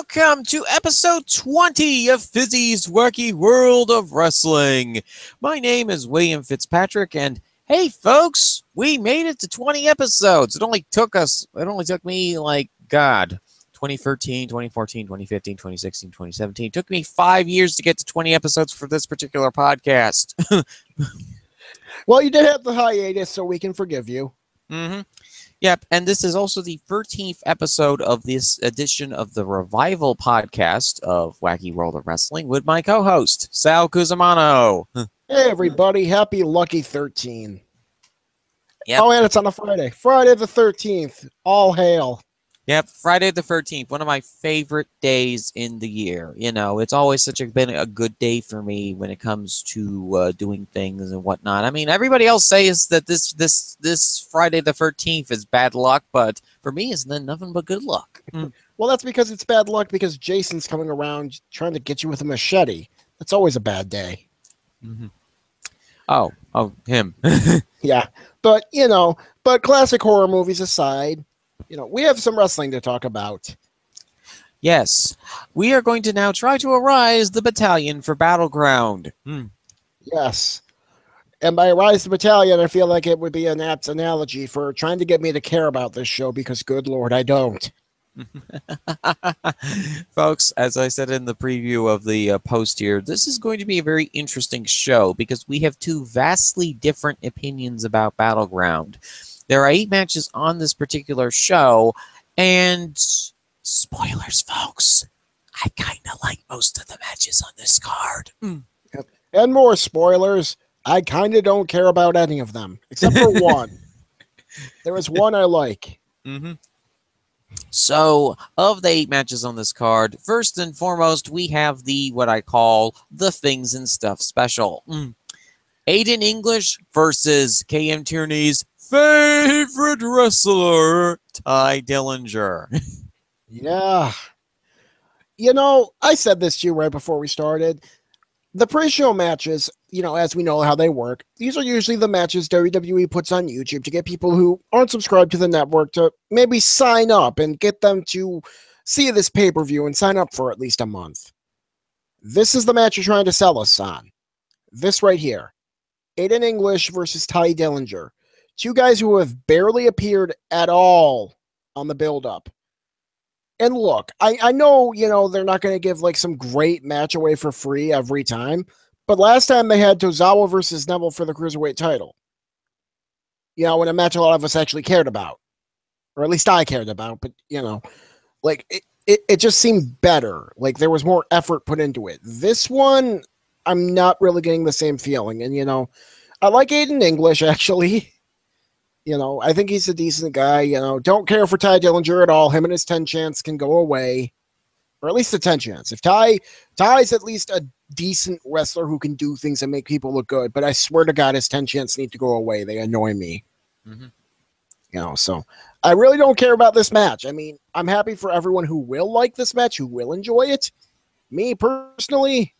welcome to episode 20 of Fizzy's Wacky World of Wrestling. My name is William Fizzpatrick, and hey folks, we made it to 20 episodes. It only took me, 2013, 2014, 2015, 2016, 2017. It took me 5 years to get to 20 episodes for this particular podcast. Well, you did have the hiatus, so we can forgive you. Mm-hmm. Yep, and this is also the 13th episode of this edition of the Revival podcast of Wacky World of Wrestling with my co-host, Sal Cusmano. Hey, everybody. Happy Lucky 13. Yep. Oh, and it's on a Friday. Friday the 13th. All hail. Yep, Friday the 13th, one of my favorite days in the year. You know, it's always been a good day for me when it comes to doing things and whatnot. I mean, everybody else says that this Friday the 13th is bad luck, but for me, it's nothing but good luck. Well, that's because it's bad luck because Jason's coming around trying to get you with a machete. That's always a bad day. Mm-hmm. Oh, him. Yeah, but, but classic horror movies aside, we have some wrestling to talk about. Yes, we are going to now try to arise the Battalion for Battleground. Yes. And by Rise the Battalion, I feel like it would be an apt analogy for trying to get me to care about this show because, good Lord, I don't. Folks, as I said in the preview of the post here, this is going to be a very interesting show because we have two vastly different opinions about Battleground. There are 8 matches on this particular show, and spoilers, folks, I kind of like most of the matches on this card. Yep. And more spoilers, I kind of don't care about any of them, except for one. There is one I like. Mm-hmm. So, of the 8 matches on this card, first and foremost, we have what I call the Things and Stuff special. Aiden English versus KM Tierney's favorite wrestler, Ty Dillinger. Yeah. I said this to you right before we started. The pre-show matches, as we know how they work, these are usually the matches WWE puts on YouTube to get people who aren't subscribed to the network to maybe sign up and get them to see this pay-per-view and sign up for at least a month. This is the match you're trying to sell us on. This right here. Aiden English versus Ty Dillinger. 2 guys who have barely appeared at all on the build-up. And look, I know, they're not going to give some great match away for free every time, but last time they had Tozawa versus Neville for the Cruiserweight title. In a match a lot of us actually cared about. Or at least I cared about, but, it just seemed better. There was more effort put into it. This one, I'm not really getting the same feeling. And, I like Aiden English, actually. I think he's a decent guy. Don't care for Ty Dillinger at all. Him and his 10 chance can go away. Or at least a 10 chance. If Ty's at least a decent wrestler who can do things and make people look good. But I swear to God, his 10 chance need to go away. They annoy me. Mm-hmm. So I really don't care about this match. I mean, I'm happy for everyone who will like this match, who will enjoy it. Me, personally,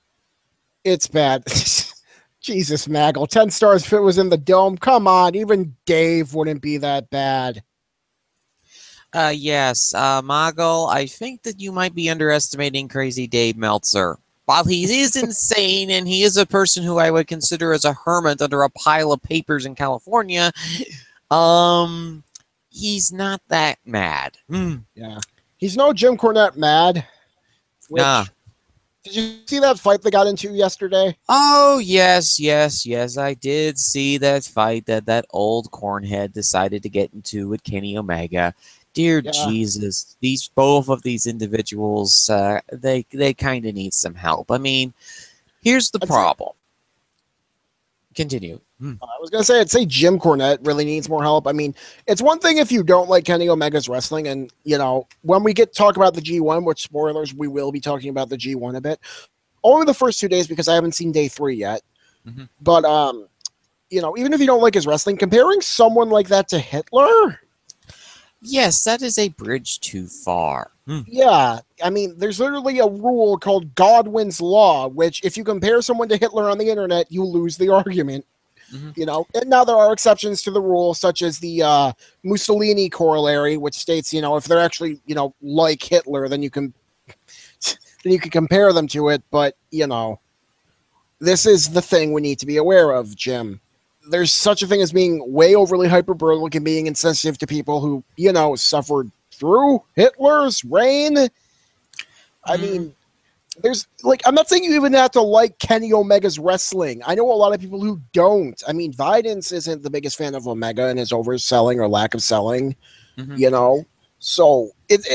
it's bad. Jesus, Maggle. 10 stars if it was in the dome. Come on. Even Dave wouldn't be that bad. Yes, Maggle, I think that you might be underestimating Crazy Dave Meltzer. While he is insane and he is a person who I would consider as a hermit under a pile of papers in California, he's not that mad. Yeah. He's no Jim Cornette mad. Nah. Did you see that fight they got into yesterday? Oh, yes, I did see that fight that old cornhead decided to get into with Kenny Omega. Dear Jesus, both of these individuals, they kind of need some help. I mean, here's the problem. Continue. I was going to say, I'd say Jim Cornette really needs more help. I mean, it's one thing if you don't like Kenny Omega's wrestling, and, when we talk about the G1, which spoilers, we will be talking about the G1 a bit. Only the first 2 days because I haven't seen day 3 yet. Mm-hmm. But, even if you don't like his wrestling, comparing someone like that to Hitler? Yes, that is a bridge too far. Yeah, I mean, there's literally a rule called Godwin's Law, which if you compare someone to Hitler on the internet, you lose the argument. And now there are exceptions to the rule, such as the Mussolini corollary, which states, if they're actually, like Hitler, then you can then you could compare them to it. But you know, this is the thing we need to be aware of, Jim. There's such a thing as being way overly hyperbolic and being insensitive to people who, you know, suffered through Hitler's reign. I mean, there's like, I'm not saying you even have to like Kenny Omega's wrestling. I know a lot of people who don't. I mean, Vidance isn't the biggest fan of Omega and his overselling or lack of selling, you know? So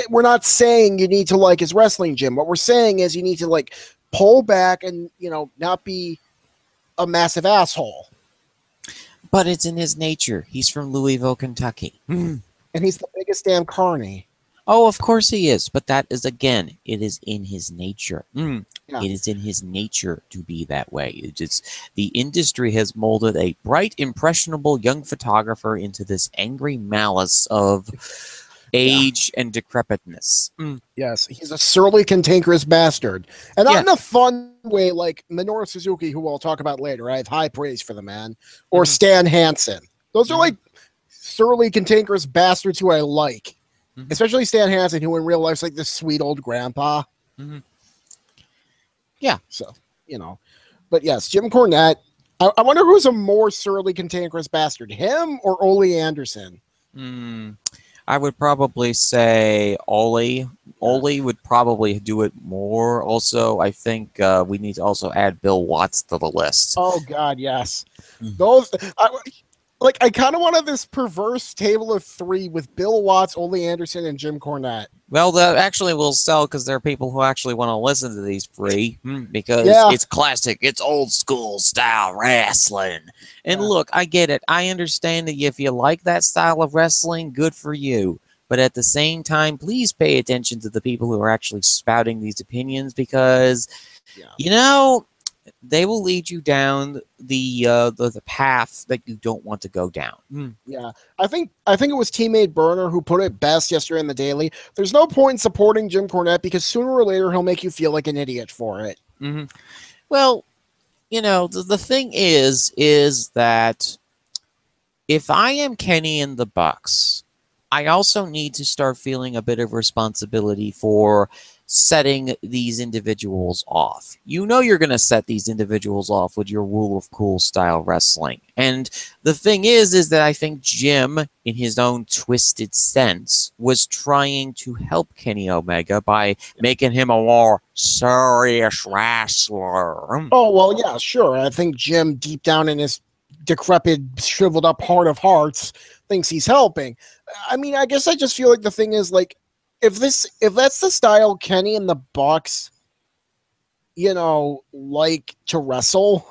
we're not saying you need to like his wrestling, Jim. What we're saying is you need to like pull back and, you know, not be a massive asshole. But it's in his nature. He's from Louisville, Kentucky. And he's the biggest damn carny. Oh, of course he is. But that is, again, it is in his nature. Yeah. It is in his nature to be that way. It's the industry has molded a bright, impressionable young photographer into this angry malice of age and decrepitness. Yes, he's a surly, cantankerous bastard. And not in a fun way like Minoru Suzuki, who we'll talk about later. I have high praise for the man. Or Stan Hansen. Those are like surly, cantankerous bastards who I like. Especially Stan Hansen, who in real life is like this sweet old grandpa. Yeah. So, you know. But yes, Jim Cornette. I wonder who's a more surly, cantankerous bastard, him or Ole Anderson? I would probably say Ole. Ole would probably do it more. Also, I think we need to also add Bill Watts to the list. Oh, God, yes. Those... I kind of wanted this perverse table of three with Bill Watts, Ole Anderson, and Jim Cornette. Well, that actually will sell because there are people who actually want to listen to these three because it's classic, it's old school style wrestling. And look, I get it. I understand that if you like that style of wrestling, good for you. But at the same time, please pay attention to the people who are actually spouting these opinions because, you know, they will lead you down the path that you don't want to go down. Yeah, I think it was teammate Burner who put it best yesterday in the Daily. There's no point in supporting Jim Cornette because sooner or later he'll make you feel like an idiot for it. Well, you know, the thing is that if I am Kenny and the Bucks, I also need to start feeling a bit of responsibility for setting these individuals off. You know you're going to set these individuals off with your Rule of Cool style wrestling. And the thing is that I think Jim, in his own twisted sense, was trying to help Kenny Omega by making him a more serious wrestler. Oh, well, yeah, sure. I think Jim, deep down in his decrepit, shriveled up heart of hearts, thinks he's helping. I mean, I guess I just feel like the thing is, like, if that's the style Kenny and the Bucks, you know, like to wrestle,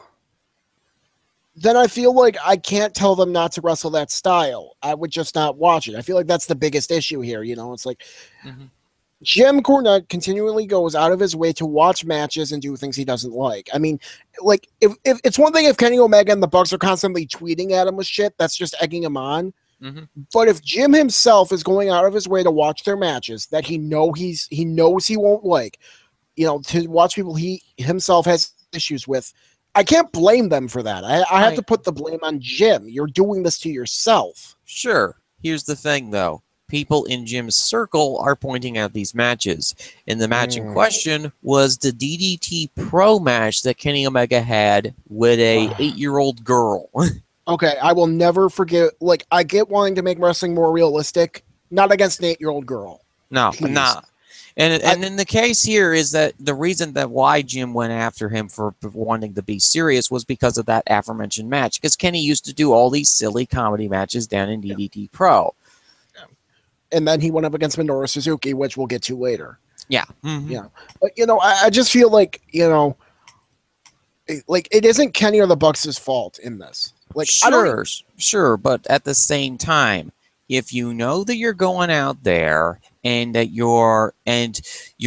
then I feel like I can't tell them not to wrestle that style. I would just not watch it. I feel like that's the biggest issue here. You know, it's like Jim Cornette continually goes out of his way to watch matches and do things he doesn't like. I mean, like, if it's one thing if Kenny Omega and the Bucks are constantly tweeting at him with shit, that's just egging him on. But if Jim himself is going out of his way to watch their matches that he knows he won't like, you know, to watch people he himself has issues with, I can't blame them for that. I have to put the blame on Jim. You're doing this to yourself. Sure. Here's the thing, though. People in Jim's circle are pointing out these matches. And the match in question was the DDT Pro match that Kenny Omega had with a 8-year-old girl. Okay, I will never forget. Like, I get wanting to make wrestling more realistic, not against an 8-year-old girl. No, nah. And in the case here is that the reason that why Jim went after him for wanting to be serious was because of that aforementioned match. Because Kenny used to do all these silly comedy matches down in DDT Pro. And then he went up against Minoru Suzuki, which we'll get to later. Yeah. Yeah. But, you know, I just feel like, you know, like, it isn't Kenny or the Bucks' fault in this. Like, sure, but at the same time, if you know that you're going out there and that you're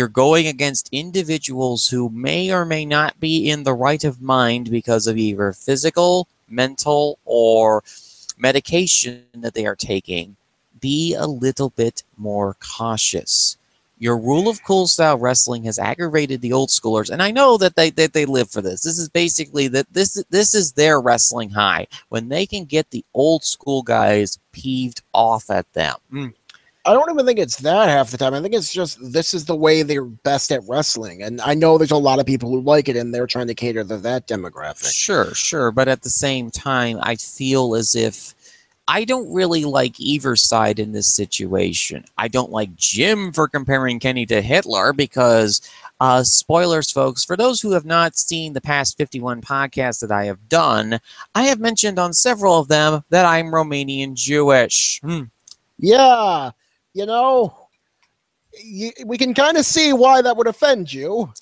going against individuals who may or may not be in the right of mind because of either physical, mental, or medication that they are taking, be a little bit more cautious. Your Rule of Cool style wrestling has aggravated the old schoolers, and I know that they live for this. This is basically this is their wrestling high when they can get the old school guys peeved off at them. I don't even think it's that half the time. I think it's just this is the way they're best at wrestling. And I know there's a lot of people who like it and they're trying to cater to that demographic. Sure, sure. But at the same time, I feel as if I don't really like either side in this situation. I don't like Jim for comparing Kenny to Hitler because, spoilers, folks, for those who have not seen the past 51 podcasts that I have done, I have mentioned on several of them that I'm Romanian Jewish. Yeah, you know, we can kind of see why that would offend you.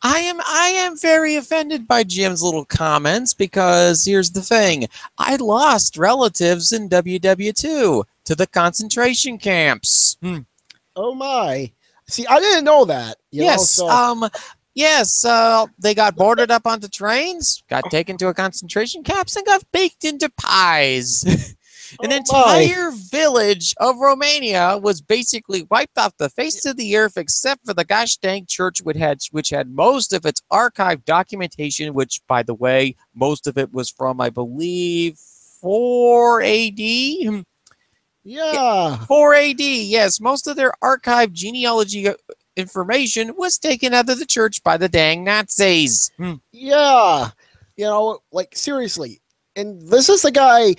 I am very offended by Jim's little comments because here's the thing. I lost relatives in WW2 to the concentration camps. Oh my. See, I didn't know that. Yes, yes, they got boarded up onto trains, got taken to a concentration camps, and got baked into pies. An entire village of Romania was basically wiped off the face of the earth, except for the gosh dang church, which had most of its archived documentation, which, by the way, most of it was from, I believe, 4 AD. Yeah. 4 AD, yes. Most of their archived genealogy information was taken out of the church by the dang Nazis. Yeah. Like, seriously. And this is the guy,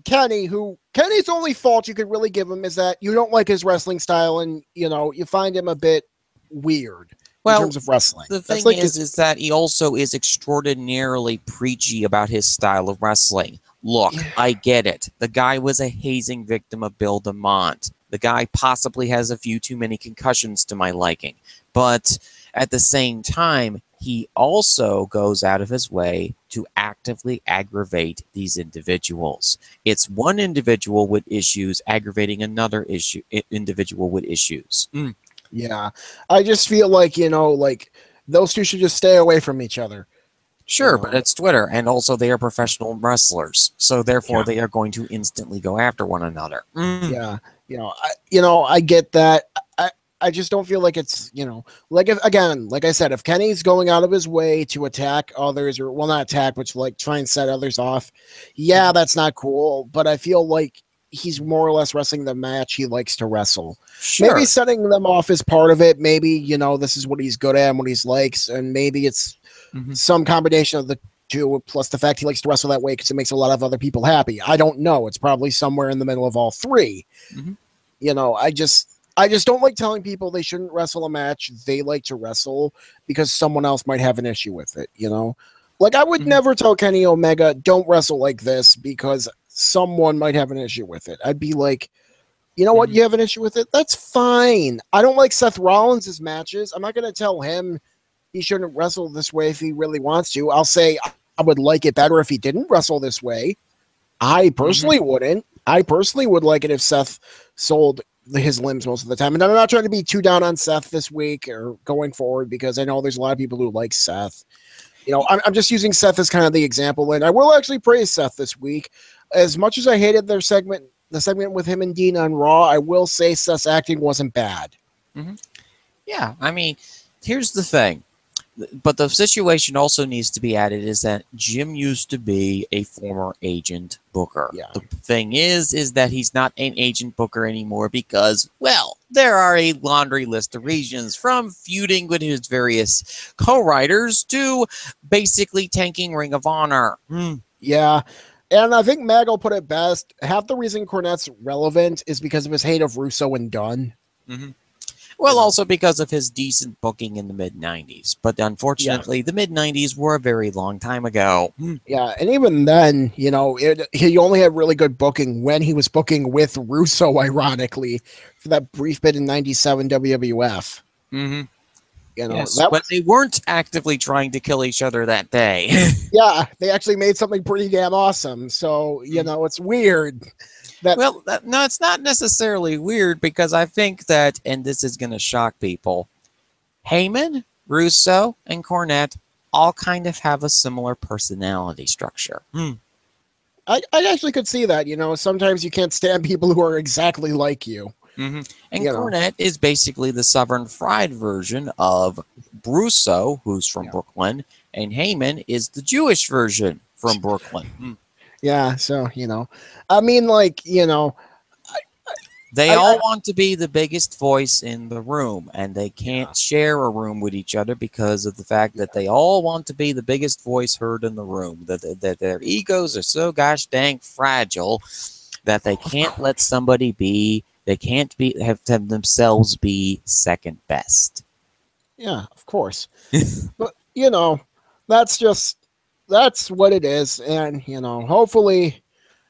Kenny's only fault you could really give him is that you don't like his wrestling style and, you find him a bit weird in terms of wrestling. The thing is that he also is extraordinarily preachy about his style of wrestling. Look, I get it. The guy was a hazing victim of Bill DeMont. The guy possibly has a few too many concussions to my liking. But at the same time, he also goes out of his way to actively aggravate these individuals. It's one individual with issues aggravating another individual with issues. Yeah. I just feel like, like those two should just stay away from each other. Sure, but it's Twitter, and also they are professional wrestlers, so therefore they are going to instantly go after one another. Yeah, I get that. I just don't feel like it's, like like I said, if Kenny's going out of his way to attack others, or not attack, but like try and set others off, yeah, that's not cool. But I feel like he's more or less wrestling the match he likes to wrestle. Sure. Maybe setting them off is part of it. Maybe, this is what he's good at and what he likes, and maybe it's some combination of the two, plus the fact he likes to wrestle that way because it makes a lot of other people happy. I don't know. It's probably somewhere in the middle of all three. I just don't like telling people they shouldn't wrestle a match they like to wrestle because someone else might have an issue with it, Like, I would never tell Kenny Omega, don't wrestle like this because someone might have an issue with it. I'd be like, you know what, you have an issue with it? That's fine. I don't like Seth Rollins' matches. I'm not going to tell him he shouldn't wrestle this way if he really wants to. I'll say I would like it better if he didn't wrestle this way. I personally wouldn't. I personally would like it if Seth sold his limbs most of the time. And I'm not trying to be too down on Seth this week or going forward because I know there's a lot of people who like Seth. I'm just using Seth as kind of the example. And I will actually praise Seth this week. As much as I hated the segment with him and Dean on Raw, I will say Seth's acting wasn't bad. Yeah, I mean, here's the thing. But the situation also needs to be added is that Jim used to be a former agent booker. Yeah. The thing is that he's not an agent booker anymore because, well, there are a laundry list of reasons from feuding with his various co-writers to basically tanking Ring of Honor. Yeah. And I think Mag will put it best. Half the reason Cornette's relevant is because of his hate of Russo and Dunn. Well, also because of his decent booking in the mid-90s. But unfortunately, the mid-90s were a very long time ago. Yeah, and even then, he only had really good booking when he was booking with Russo, ironically, for that brief bit in 97 WWF. Yes, but they weren't actively trying to kill each other that day. Yeah, they actually made something pretty damn awesome. So, it's weird. No, it's not necessarily weird because I think that, and this is going to shock people, Heyman, Russo, and Cornette all kind of have a similar personality structure. I actually could see that. Sometimes you can't stand people who are exactly like you. And Cornette is basically the Southern Fried version of Russo, who's from Brooklyn, and Heyman is the Jewish version from Brooklyn. Yeah, so, I mean, like, They I all want to be the biggest voice in the room, and they can't share a room with each other because of the fact that they all want to be the biggest voice heard in the room. That their egos are so gosh dang fragile that they can't let somebody be. They can't have themselves be second best. yeah, of course. But that's what it is, and hopefully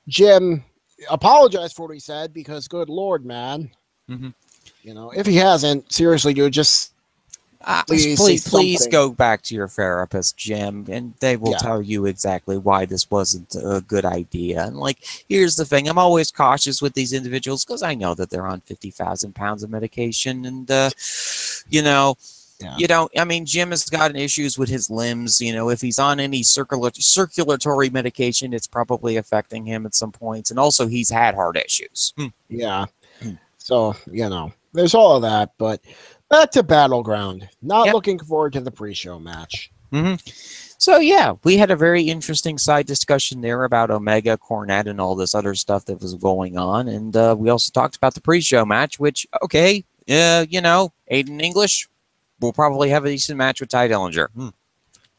Jim apologized for what he said, because good lord, man. Mhm. If he hasn't, seriously, dude, just please say Please something. go back to your therapist, Jim, and they will Yeah. tell you exactly why this wasn't a good idea. And like, here's the thing: I'm always cautious with these individuals because I know that they're on 50,000 pounds of medication, and you know, Yeah. I mean, Jim has gotten issues with his limbs. If he's on any circulatory medication, it's probably affecting him at some points, and also he's had heart issues. Yeah. So, there's all of that, but back to Battleground. Not Yep. looking forward to the pre-show match. So yeah, we had a very interesting side discussion there about Omega, Cornette, and all this other stuff that was going on, and we also talked about the pre-show match, which Aiden English will probably have a decent match with Ty Dillinger.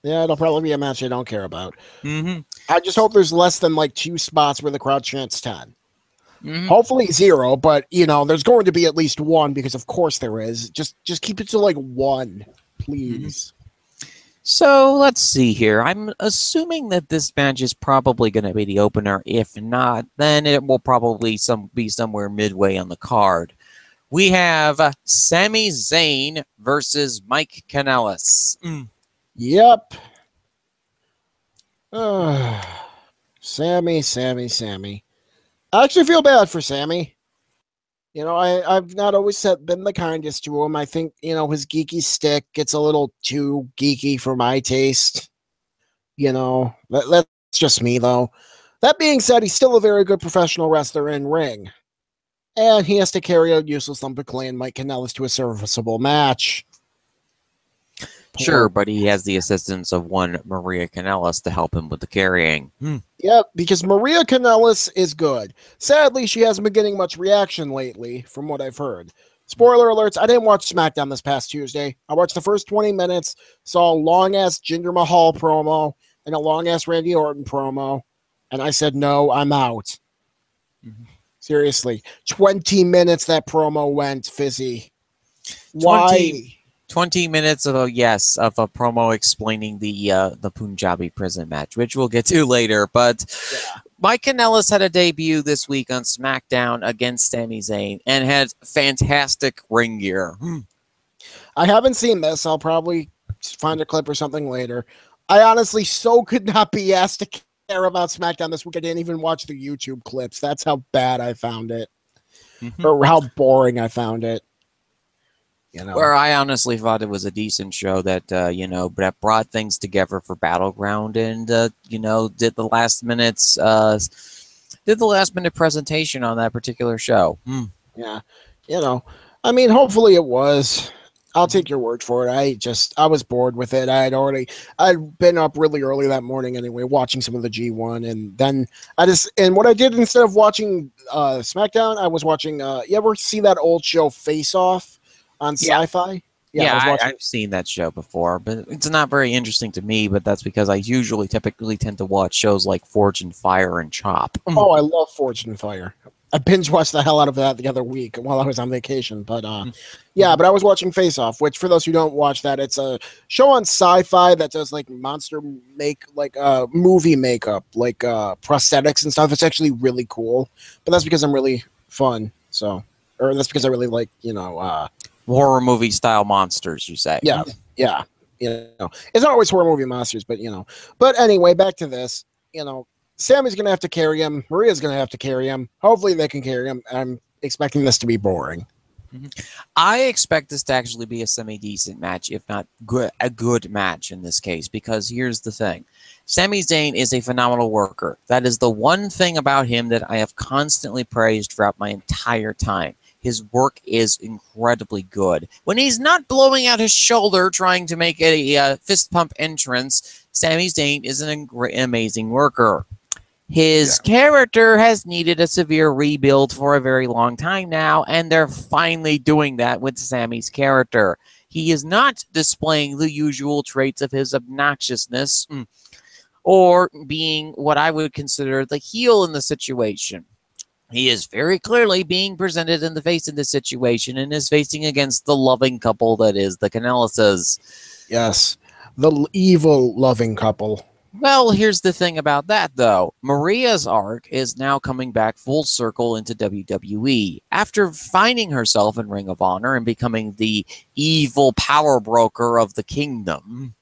Yeah, it'll probably be a match I don't care about. Mm-hmm. I just hope there's less than like 2 spots where the crowd chants 10. Mm-hmm. Hopefully 0, but there's going to be at least 1, because of course there is. Just keep it to like 1, please. So let's see here. I'm assuming that this match is probably going to be the opener. If not, then it will probably be somewhere midway on the card. We have Sami Zayn versus Mike Kanellis. Yep. Sammy. I actually feel bad for Sammy. I've not always been the kindest to him. I think, his geeky stick gets a little too geeky for my taste. That's just me, though. That being said, he's still a very good professional wrestler in ring. And he has to carry out useless Lump Clay and Mike Kanellis to a serviceable match. Sure, but he has the assistance of one Maria Kanellis to help him with the carrying. Yep, because Maria Kanellis is good. Sadly, she hasn't been getting much reaction lately, from what I've heard. Spoiler alerts, I didn't watch SmackDown this past Tuesday. I watched the first 20 minutes, saw a long-ass Jinder Mahal promo, and a long-ass Randy Orton promo, and I said, no, I'm out. Seriously, 20 minutes that promo went, Fizzy. Why? 20 minutes of a promo explaining the Punjabi prison match, which we'll get to later. But Mike Kanellis had a debut this week on SmackDown against Sami Zayn and had fantastic ring gear. I haven't seen this. I'll probably find a clip or something later. I honestly could not be asked to care about SmackDown this week. I didn't even watch the YouTube clips. That's how bad I found it, or how boring I found it. Where I honestly thought it was a decent show that that brought things together for Battleground, and did the last minute presentation on that particular show. Yeah, I mean, hopefully it was. I'll take your word for it. I was bored with it. I'd been up really early that morning anyway, watching some of the G1, and then and what I did instead of watching SmackDown, I was watching. You ever see that old show Face Off on Sci-Fi? Yeah, I've seen that show before, but it's not very interesting to me. But that's because I typically tend to watch shows like Forge and Fire and Chop. Oh, I love Forge and Fire. I binge watched the hell out of that the other week while I was on vacation. But but I was watching Face Off, which for those who don't watch that, it's a show on Sci-Fi that does like movie makeup, like prosthetics and stuff. It's actually really cool. But that's because I'm really fun. Or that's because I really like horror movie style monsters, you say? Yeah. It's not always horror movie monsters, but But anyway, back to this. Sammy's gonna have to carry him. Maria's gonna have to carry him. Hopefully, they can carry him. I'm expecting this to be boring. I expect this to actually be a semi-decent match, if not a good match in this case, because here's the thing. Sami Zayn is a phenomenal worker. That is the one thing about him that I have constantly praised throughout my entire time. His work is incredibly good. When he's not blowing out his shoulder trying to make a fist pump entrance, Sami Zayn is an amazing worker. His character has needed a severe rebuild for a very long time now, and they're finally doing that with Sammy's character. He is not displaying the usual traits of his obnoxiousness or being what I would consider the heel in the situation. He is very clearly being presented in the face in this situation and is facing against the loving couple that is the Canellises. Yes, the evil loving couple. Well, here's the thing about that, though. Maria's arc is now coming back full circle into WWE. After finding herself in Ring of Honor and becoming the evil power broker of the kingdom,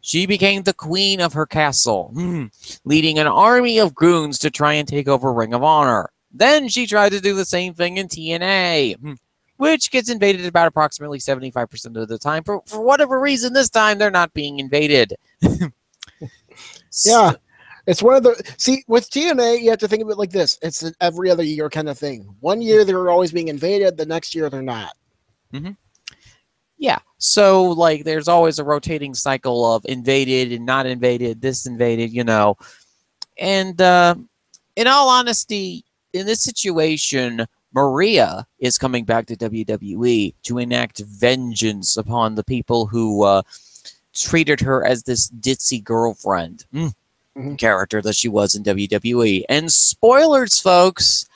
she became the queen of her castle, leading an army of goons to try and take over Ring of Honor. Then she tried to do the same thing in TNA, which gets invaded about approximately 75% of the time. For whatever reason, this time they're not being invaded. Yeah, it's one of the... See, with TNA, you have to think of it like this. It's an every other year kind of thing. One year they're always being invaded, the next year they're not. Yeah, so, like, there's always a rotating cycle of invaded and not invaded, this invaded, you know. And in all honesty, in this situation, Maria is coming back to WWE to enact vengeance upon the people who treated her as this ditzy girlfriend character that she was in WWE. And spoilers, folks,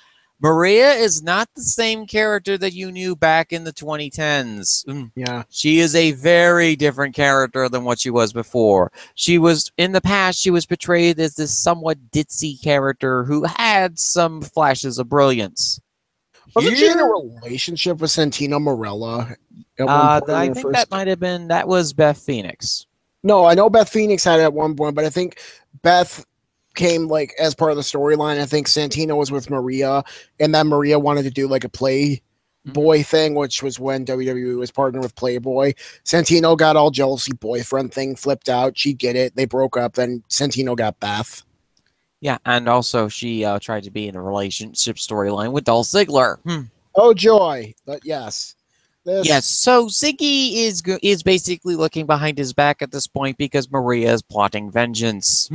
Maria is not the same character that you knew back in the 2010s. Yeah. She is a very different character than what she was before. She was, in the past, she was portrayed as this somewhat ditzy character who had some flashes of brilliance. Wasn't she in a relationship with Santino Marella? I think that might have been, that was Beth Phoenix. No, I know Beth Phoenix had it at one point, but I think Beth came like as part of the storyline. I think Santino was with Maria, and then Maria wanted to do like a Playboy thing, which was when WWE was partnered with Playboy. Santino got all jealousy boyfriend thing, flipped out. She get it. They broke up. Then Santino got Beth. Yeah, and also she tried to be in a relationship storyline with Dolph Ziggler. Oh, joy. But yes. Yes, so Ziggy is basically looking behind his back at this point because Maria is plotting vengeance.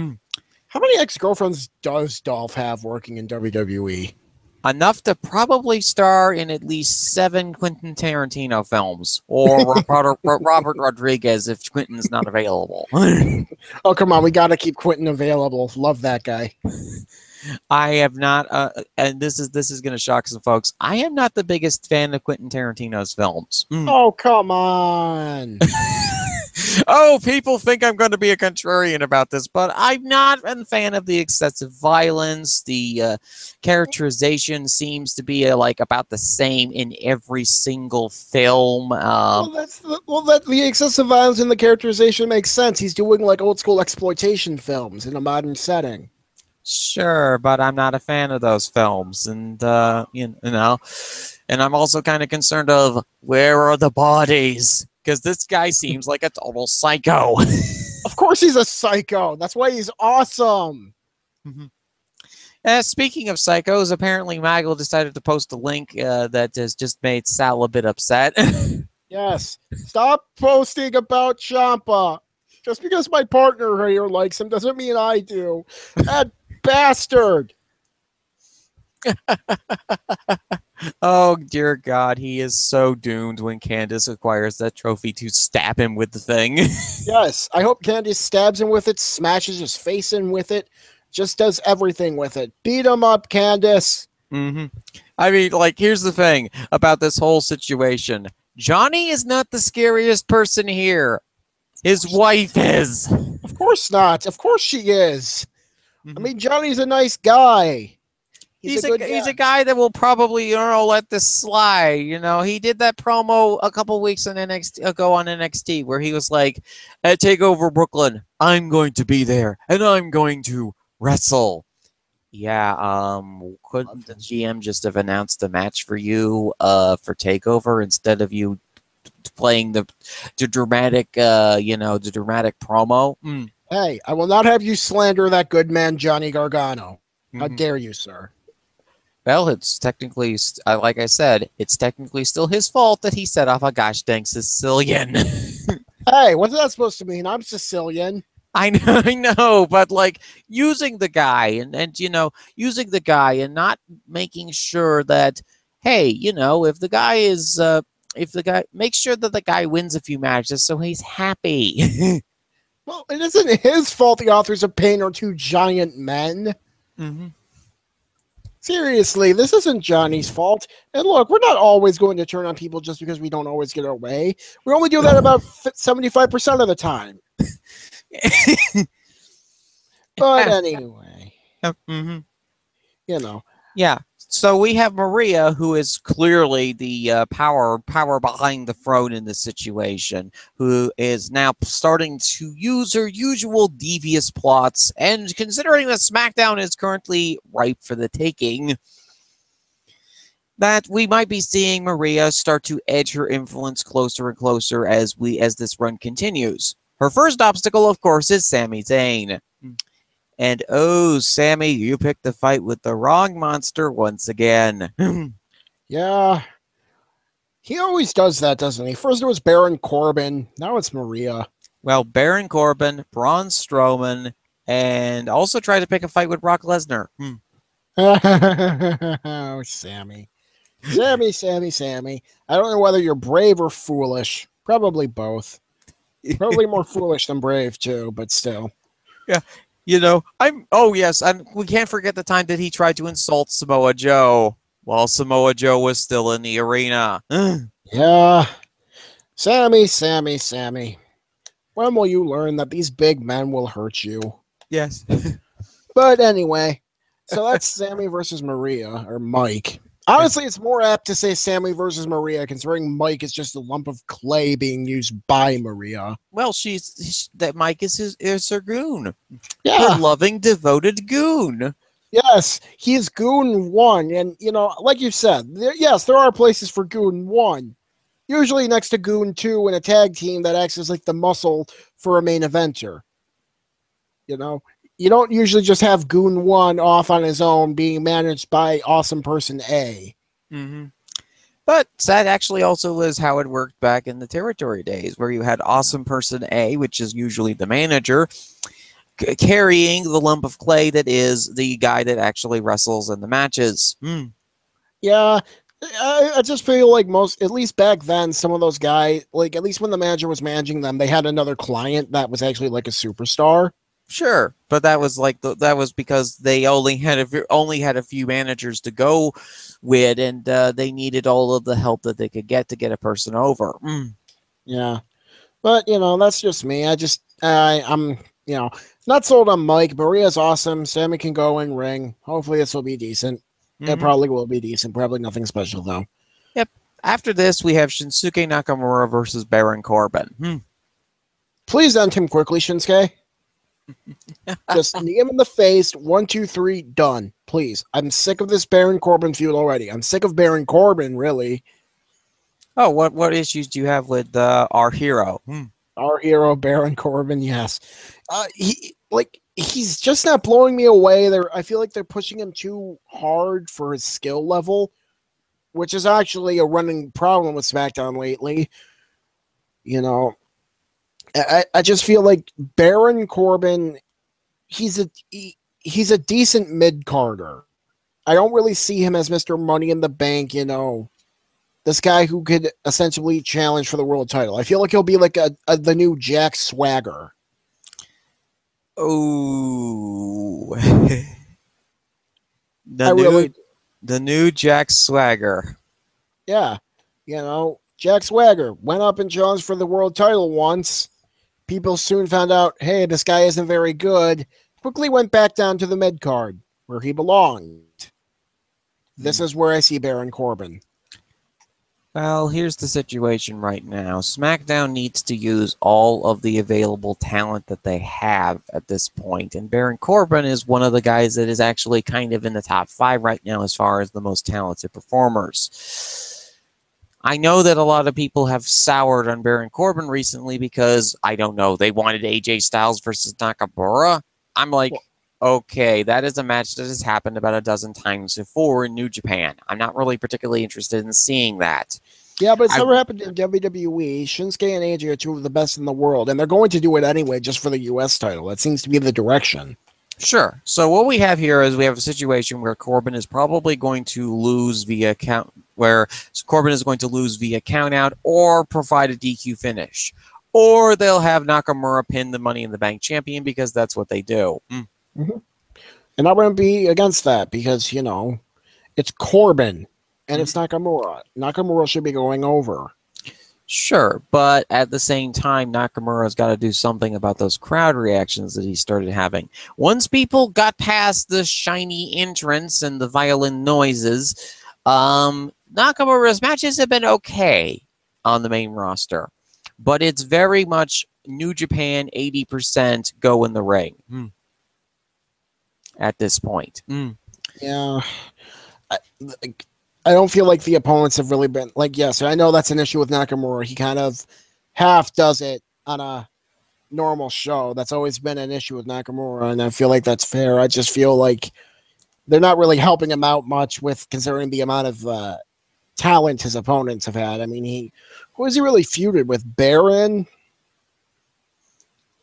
How many ex-girlfriends does Dolph have working in WWE? Enough to probably star in at least 7 Quentin Tarantino films, or Robert Rodriguez if Quentin's not available. Oh, come on, we got to keep Quentin available. Love that guy. I have not, and this is going to shock some folks. I am not the biggest fan of Quentin Tarantino's films. Oh, come on. Oh, people think I'm going to be a contrarian about this, but I'm not a fan of the excessive violence. The characterization seems to be like about the same in every single film. The excessive violence in the characterization makes sense. He's doing like old school exploitation films in a modern setting. Sure, but I'm not a fan of those films, and you know, and I'm also kind of concerned of where are the bodies. Because this guy seems like a total psycho. Of course he's a psycho. That's why he's awesome. Speaking of psychos, apparently Maggle decided to post a link that has just made Sal a bit upset. Yes. Stop posting about Ciampa. Just because my partner here likes him doesn't mean I do. That bastard. Oh, dear God, he is so doomed when Candice acquires that trophy to stab him with the thing. Yes, I hope Candice stabs him with it, smashes his face in with it, just does everything with it. Beat him up, Candice. I mean, like, here's the thing about this whole situation. Johnny is not the scariest person here. His wife is. Of course not. Of course she is. I mean, Johnny's a nice guy. He's a guy that will probably, you know, let this slide. You know, he did that promo a couple weeks on NXT where he was like, at TakeOver Brooklyn, I'm going to be there and I'm going to wrestle. Yeah, couldn't the GM just have announced the match for you for TakeOver instead of you playing the dramatic, you know, the dramatic promo? Hey, I will not have you slander that good man, Johnny Gargano. How dare you, sir? Well, it's technically, like I said, it's technically still his fault that he set off a gosh dang Sicilian. Hey, what's that supposed to mean? I'm Sicilian. I know, but like using the guy and using the guy and not making sure that, hey, if the guy is if the guy make sure that the guy wins a few matches so he's happy. Well, it isn't his fault the authors of Pain are two giant men. Mm-hmm. Seriously, this isn't Johnny's fault. And look, we're not always going to turn on people just because we don't always get our way. We only do that about 75% of the time. But anyway, Mm-hmm. you know. Yeah. So we have Maria, who is clearly the power behind the throne in this situation, who is now starting to use her usual devious plots. And considering that SmackDown is currently ripe for the taking, that we might be seeing Maria start to edge her influence closer and closer as this run continues. Her first obstacle, of course, is Sami Zayn. And oh, Sammy, you picked the fight with the wrong monster once again. Yeah. He always does that, doesn't he? First it was Baron Corbin. Now it's Maria. Well, Baron Corbin, Braun Strowman, and also tried to pick a fight with Brock Lesnar. Oh, Sammy. Sammy. I don't know whether you're brave or foolish. Probably both. Probably more foolish than brave, too, but still. Yeah. Oh, yes, and we can't forget the time that he tried to insult Samoa Joe while Samoa Joe was still in the arena. Yeah. Sammy. When will you learn that these big men will hurt you? Yes. But anyway, so that's Sammy versus Maria, or Mike. Honestly, it's more apt to say Sammy versus Maria, considering Mike is just a lump of clay being used by Maria. Well, that Mike is her goon. Yeah. Her loving, devoted goon. Yes, he is Goon 1. And, like you said, there are places for Goon 1. Usually next to Goon 2 in a tag team that acts as like the muscle for a main eventer. You don't usually just have Goon 1 off on his own being managed by Awesome Person A. Mm-hmm. But that actually also is how it worked back in the territory days, where you had Awesome Person A, which is usually the manager, carrying the lump of clay that is the guy that actually wrestles in the matches. Yeah, I just feel like at least back then, some of those guys, like at least when the manager was managing them, they had another client that was actually like a superstar. Sure, but that was that was because they only had a few managers to go with, and they needed all of the help that they could get to get a person over. Yeah, but that's just me. I'm not sold on Mike. Maria's awesome. Sammy can go in ring. Hopefully this will be decent. It probably will be decent. Probably nothing special though. Yep. After this, we have Shinsuke Nakamura versus Baron Corbin. Please end him quickly, Shinsuke. Just knee him in the face. 1, 2, 3, done. Please. I'm sick of this Baron Corbin feud already. I'm sick of Baron Corbin, really. Oh, what issues do you have with our hero? Our hero, Baron Corbin, yes. He's just not blowing me away. I feel like they're pushing him too hard for his skill level, which is actually a running problem with SmackDown lately. I just feel like Baron Corbin, he's a decent mid-carder. I don't really see him as Mr. Money in the Bank, this guy who could essentially challenge for the world title. I feel like he'll be like the new Jack Swagger. Oh. The new Jack Swagger. Yeah. Jack Swagger went up and challenged for the world title once. People soon found out, hey, this guy isn't very good. Quickly went back down to the mid card where he belonged. This is where I see Baron Corbin. Well, here's the situation right now. SmackDown needs to use all of the available talent that they have at this point, and Baron Corbin is one of the guys that is actually kind of in the top 5 right now as far as the most talented performers. I know that a lot of people have soured on Baron Corbin recently because, I don't know, they wanted AJ Styles versus Nakamura. I'm like, okay, that is a match that has happened about a dozen times before in New Japan. I'm not really particularly interested in seeing that. Yeah, but it's I never happened in WWE. Shinsuke and AJ are two of the best in the world, and they're going to do it anyway just for the US title. That seems to be the direction. Sure. So what we have here is we have a situation where Corbin is probably going to lose via count, where Corbin is going to lose via count out or provide a DQ finish. Or they'll have Nakamura pin the Money in the Bank champion because that's what they do. Mm-hmm. And I wouldn't be against that because, it's Corbin and it's Nakamura. Nakamura should be going over. Sure, but at the same time, Nakamura's got to do something about those crowd reactions that he started having. Once people got past the shiny entrance and the violin noises, Nakamura's matches have been okay on the main roster. But it's very much New Japan 80% go in the ring at this point. Yeah. I don't feel like the opponents have really been like, yes, I know that's an issue with Nakamura. He kind of half does it on a normal show. That's always been an issue with Nakamura, and I feel like that's fair. I just feel like they're not really helping him out much with considering the amount of talent his opponents have had. I mean, who has he really feuded with? Baron?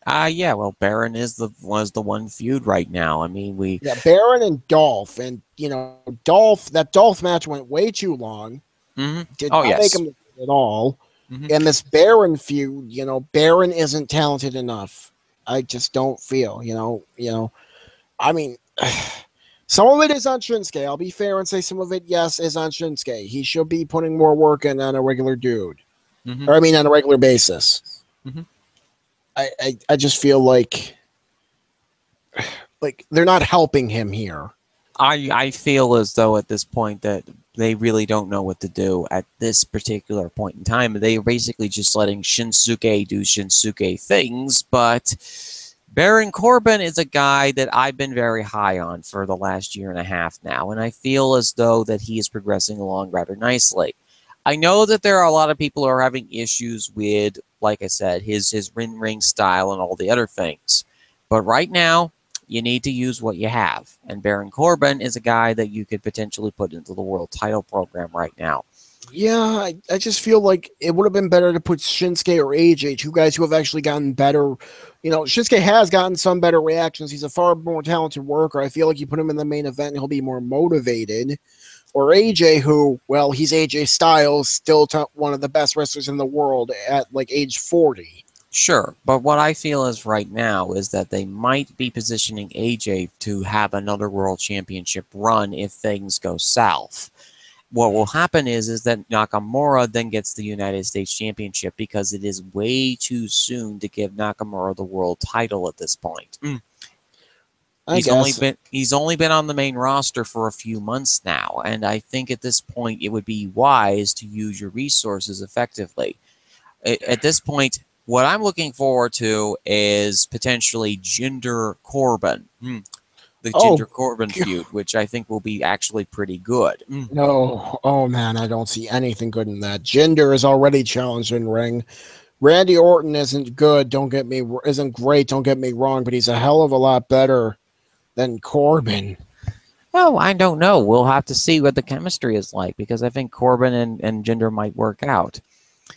Yeah, well, Baron was the one feud right now. I mean, Baron and Dolph, and that Dolph match went way too long. Did not make him at all. And this Baron feud, Baron isn't talented enough. I just don't feel, I mean, some of it is on Shinsuke. I'll be fair and say some of it, yes, is on Shinsuke. He should be putting more work in on a regular dude, or I mean, on a regular basis. I just feel like they're not helping him here. I feel as though at this point that they really don't know what to do at this particular point in time. They're basically just letting Shinsuke do Shinsuke things, but Baron Corbin is a guy that I've been very high on for the last year and a half now, and I feel as though that he is progressing along rather nicely. I know that there are a lot of people who are having issues with, like I said, his ring style and all the other things. But right now, you need to use what you have. And Baron Corbin is a guy that you could potentially put into the world title program right now. Yeah, I just feel like it would have been better to put Shinsuke or AJ, two guys who have actually gotten better. Shinsuke has gotten some better reactions. He's a far more talented worker. I feel like you put him in the main event and he'll be more motivated. Or AJ, who, well, he's AJ Styles, still one of the best wrestlers in the world at age 40. Sure, but what I feel is right now is that they might be positioning AJ to have another world championship run if things go south. What will happen is that Nakamura then gets the United States Championship because it is way too soon to give Nakamura the world title at this point. He's only been on the main roster for a few months now, and I think at this point it would be wise to use your resources effectively. At this point, what I'm looking forward to is potentially Jinder Corbin. The Jinder Corbin feud, which I think will be actually pretty good. No, oh man, I don't see anything good in that. Jinder is already challenged in ring. Randy Orton isn't good, isn't great, don't get me wrong, but he's a hell of a lot better than Corbin. Oh, I don't know. We'll have to see what the chemistry is like because I think Corbin and Jinder might work out.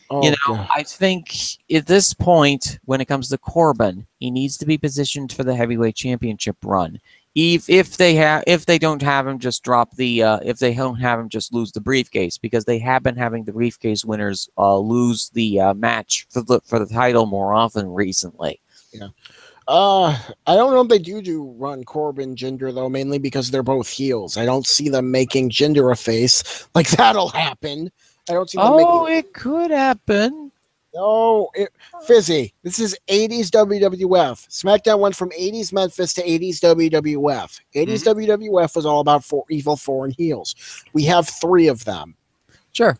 God. I think at this point, when it comes to Corbin, he needs to be positioned for the heavyweight championship run. If they don't have him just drop the if they don't have him just lose the briefcase, because they have been having the briefcase winners lose the match for the title more often recently. Yeah. I don't know if they do run Corbin Jinder though, mainly because they're both heels. I don't see them making Jinder a face. Like that'll happen. I don't see them it could happen. No, Fizzy. This is 80s WWF. SmackDown went from 80s Memphis to 80s WWF. 80s WWF was all about evil foreign heels. We have 3 of them. Sure.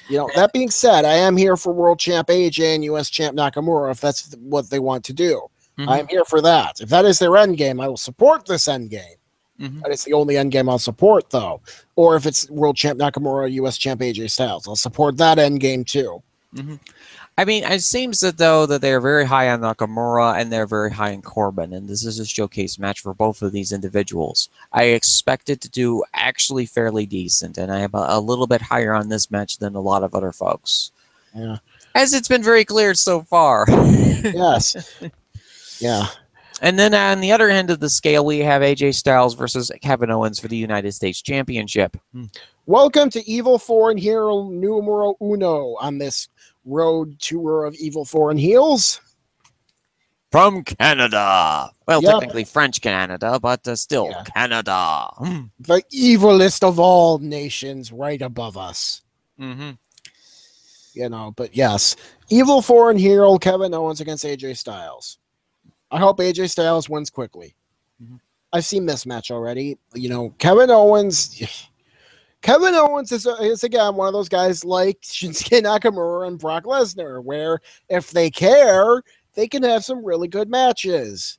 That being said, I am here for World Champ AJ and US Champ Nakamura if that's what they want to do. I'm here for that. If that is their end game, I will support this end game. That is the only end game I'll support, though. Or if it's World Champ Nakamura, US Champ AJ Styles, I'll support that end game too. Hmm. I mean, it seems that though that they're very high on Nakamura and they're very high on Corbin, and this is a showcase match for both of these individuals. I expect it to do actually fairly decent, and I am a little bit higher on this match than a lot of other folks, Yeah. as it's been very clear so far. Yes. Yeah. And then on the other end of the scale, we have AJ Styles versus Kevin Owens for the United States Championship. Welcome to Evil Foreign Hero numero uno on this road tour of Evil Foreign Heels. From Canada. Well, Yep. technically French Canada, but still Yeah. Canada. The evilest of all nations right above us. Mm-hmm. You know, but yes. Evil Foreign Hero Kevin Owens against AJ Styles. I hope AJ Styles wins quickly. Mhm. I've seen this match already. You know, Kevin Owens is again one of those guys like Shinsuke Nakamura and Brock Lesnar, where if they care, they can have some really good matches.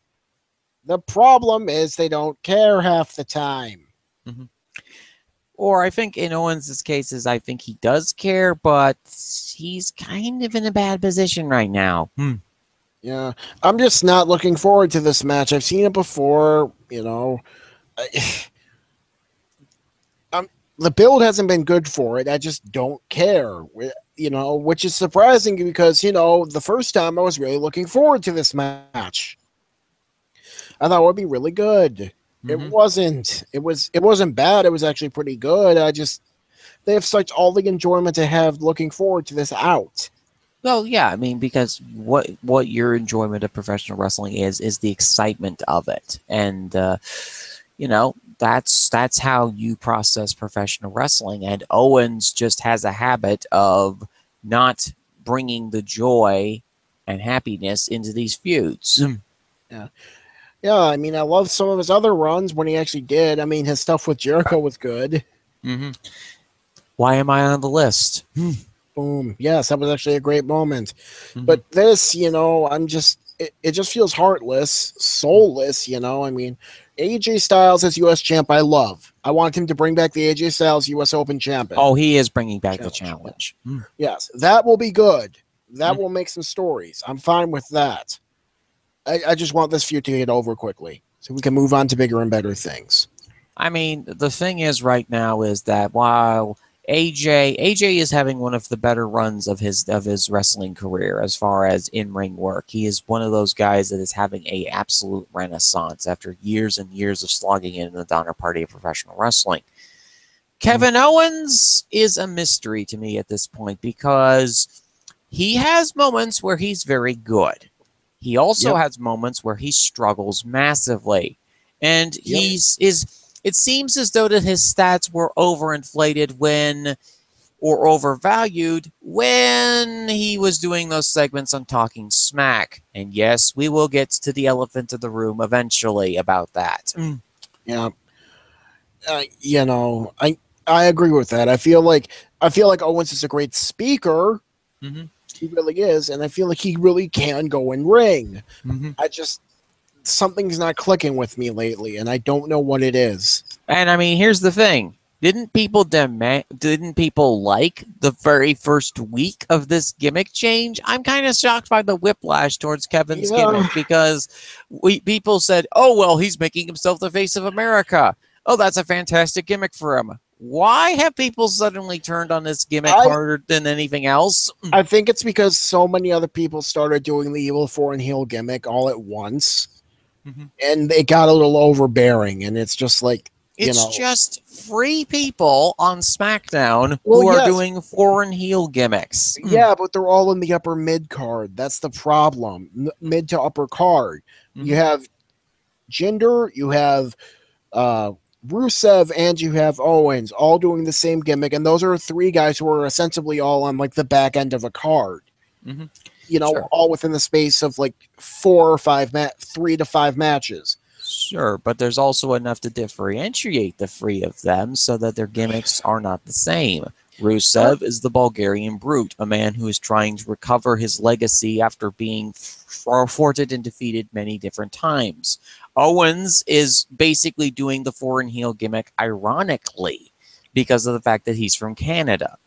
The problem is they don't care half the time. Mhm. Or I think in Owens' cases, I think he does care, but he's kind of in a bad position right now. Yeah, I'm just not looking forward to this match. I've seen it before. You know, the build hasn't been good for it. I just don't care. You know, which is surprising because the first time I was really looking forward to this match. I thought it would be really good. It Mhm. wasn't. It wasn't bad. It was actually pretty good. They have such all the enjoyment to have looking forward to this out. Well, yeah, I mean, because what your enjoyment of professional wrestling is the excitement of it, and that's how you process professional wrestling. And Owens just has a habit of not bringing the joy and happiness into these feuds. Yeah. Yeah, I mean, I love some of his other runs when he actually did. I mean, his stuff with Jericho was good. Mm-hmm. Why am I on the list? Boom. Yes, that was actually a great moment. Mm-hmm. But this, it just feels heartless, soulless, I mean, AJ Styles as US champ, I love. I want him to bring back the AJ Styles US Open champion. Oh, he is bringing back the challenge. Yes, that will be good. That will make some stories. I'm fine with that. I just want this feud to get over quickly so we can move on to bigger and better things. I mean, the thing is right now is that while AJ is having one of the better runs of his wrestling career as far as in-ring work. He is one of those guys that is having a absolute renaissance after years and years of slogging in the Donner Party of professional wrestling. Kevin Owens is a mystery to me at this point because he has moments where he's very good. He also has moments where he struggles massively. And it seems as though that his stats were overinflated or overvalued when he was doing those segments on Talking Smack. And yes, we will get to the elephant in the room eventually about that. Yeah. I agree with that. I feel like Owens is a great speaker. Mm-hmm. He really is, and I feel like he really can go in ring. Mm-hmm. Something's not clicking with me lately, and I don't know what it is. And I mean, here's the thing. Didn't people like the very first week of this gimmick change? I'm kind of shocked by the whiplash towards Kevin's gimmick because people said, "Oh, well, he's making himself the face of America. Oh, that's a fantastic gimmick for him." Why have people suddenly turned on this gimmick harder than anything else? I think it's because so many other people started doing the evil foreign heel gimmick all at once, and it got a little overbearing, and it's just like, it's just 3 people on SmackDown who are doing foreign heel gimmicks. Yeah, but they're all in the upper mid card. That's the problem. Mid to upper card. You have Jinder, you have Rusev, and you have Owens all doing the same gimmick, and those are 3 guys who are essentially all on like the back end of a card. All within the space of like 3 to 5 matches. Sure, but there's also enough to differentiate the 3 of them so that their gimmicks are not the same. Rusev is the Bulgarian Brute, a man who is trying to recover his legacy after being thwarted and defeated many different times. Owens is basically doing the foreign heel gimmick ironically because of the fact that he's from Canada.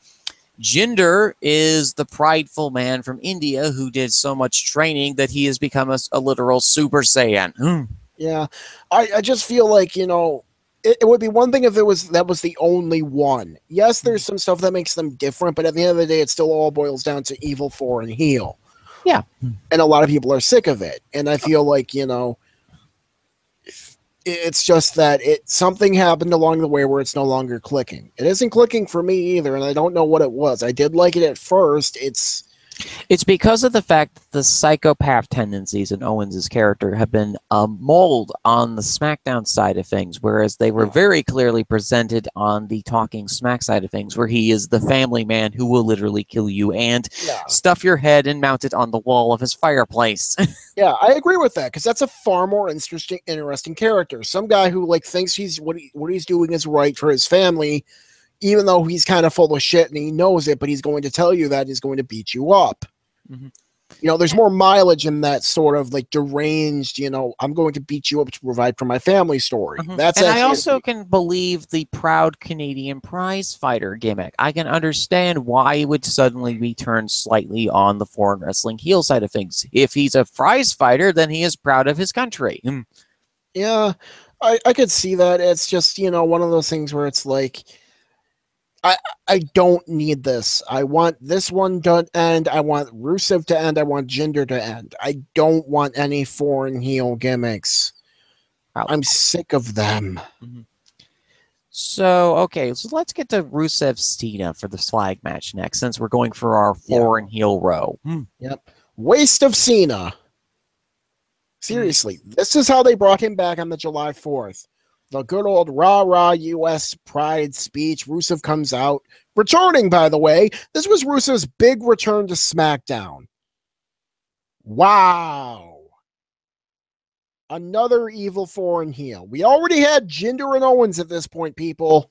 Jinder is the prideful man from India who did so much training that he has become a literal Super Saiyan. Yeah, I just feel like, you know, it would be one thing if that was the only one. Yes, there's some stuff that makes them different, but at the end of the day, it still all boils down to evil, foreign, heel. Yeah. And a lot of people are sick of it. And I feel like, you know, it's just that something happened along the way where it's no longer clicking. It isn't clicking for me either, and I don't know what it was. I did like it at first. It's because of the fact that the psychopath tendencies in Owens' character have been molded on the SmackDown side of things, whereas they were very clearly presented on the Talking Smack side of things, where he is the family man who will literally kill you and stuff your head and mount it on the wall of his fireplace. Yeah, I agree with that, because that's a far more interesting character. Some guy who like thinks what he's doing is right for his family, even though he's kind of full of shit and he knows it, but he's going to tell you that he's going to beat you up. Mm-hmm. You know, there's more mileage in that sort of like deranged, you know, I'm going to beat you up to provide for my family story. Mm-hmm. That's and I also can believe the proud Canadian prize fighter gimmick. I can understand why it would suddenly be turned slightly on the foreign wrestling heel side of things. If he's a prize fighter, then he is proud of his country. Yeah, I could see that. It's just, you know, one of those things where it's like, I don't need this. I want this one to end. I want Rusev to end. I want Jinder to end. I don't want any foreign heel gimmicks. I'm sick of them. Mm-hmm. So, okay, so let's get to Rusev Cena for the flag match next, since we're going for our foreign heel row. Yep. Waste of Cena. Seriously, this is how they brought him back on the July 4th. The good old rah-rah U.S. pride speech. Rusev comes out. Returning, by the way. This was Rusev's big return to SmackDown. Wow. Another evil foreign heel. We already had Jinder and Owens at this point, people.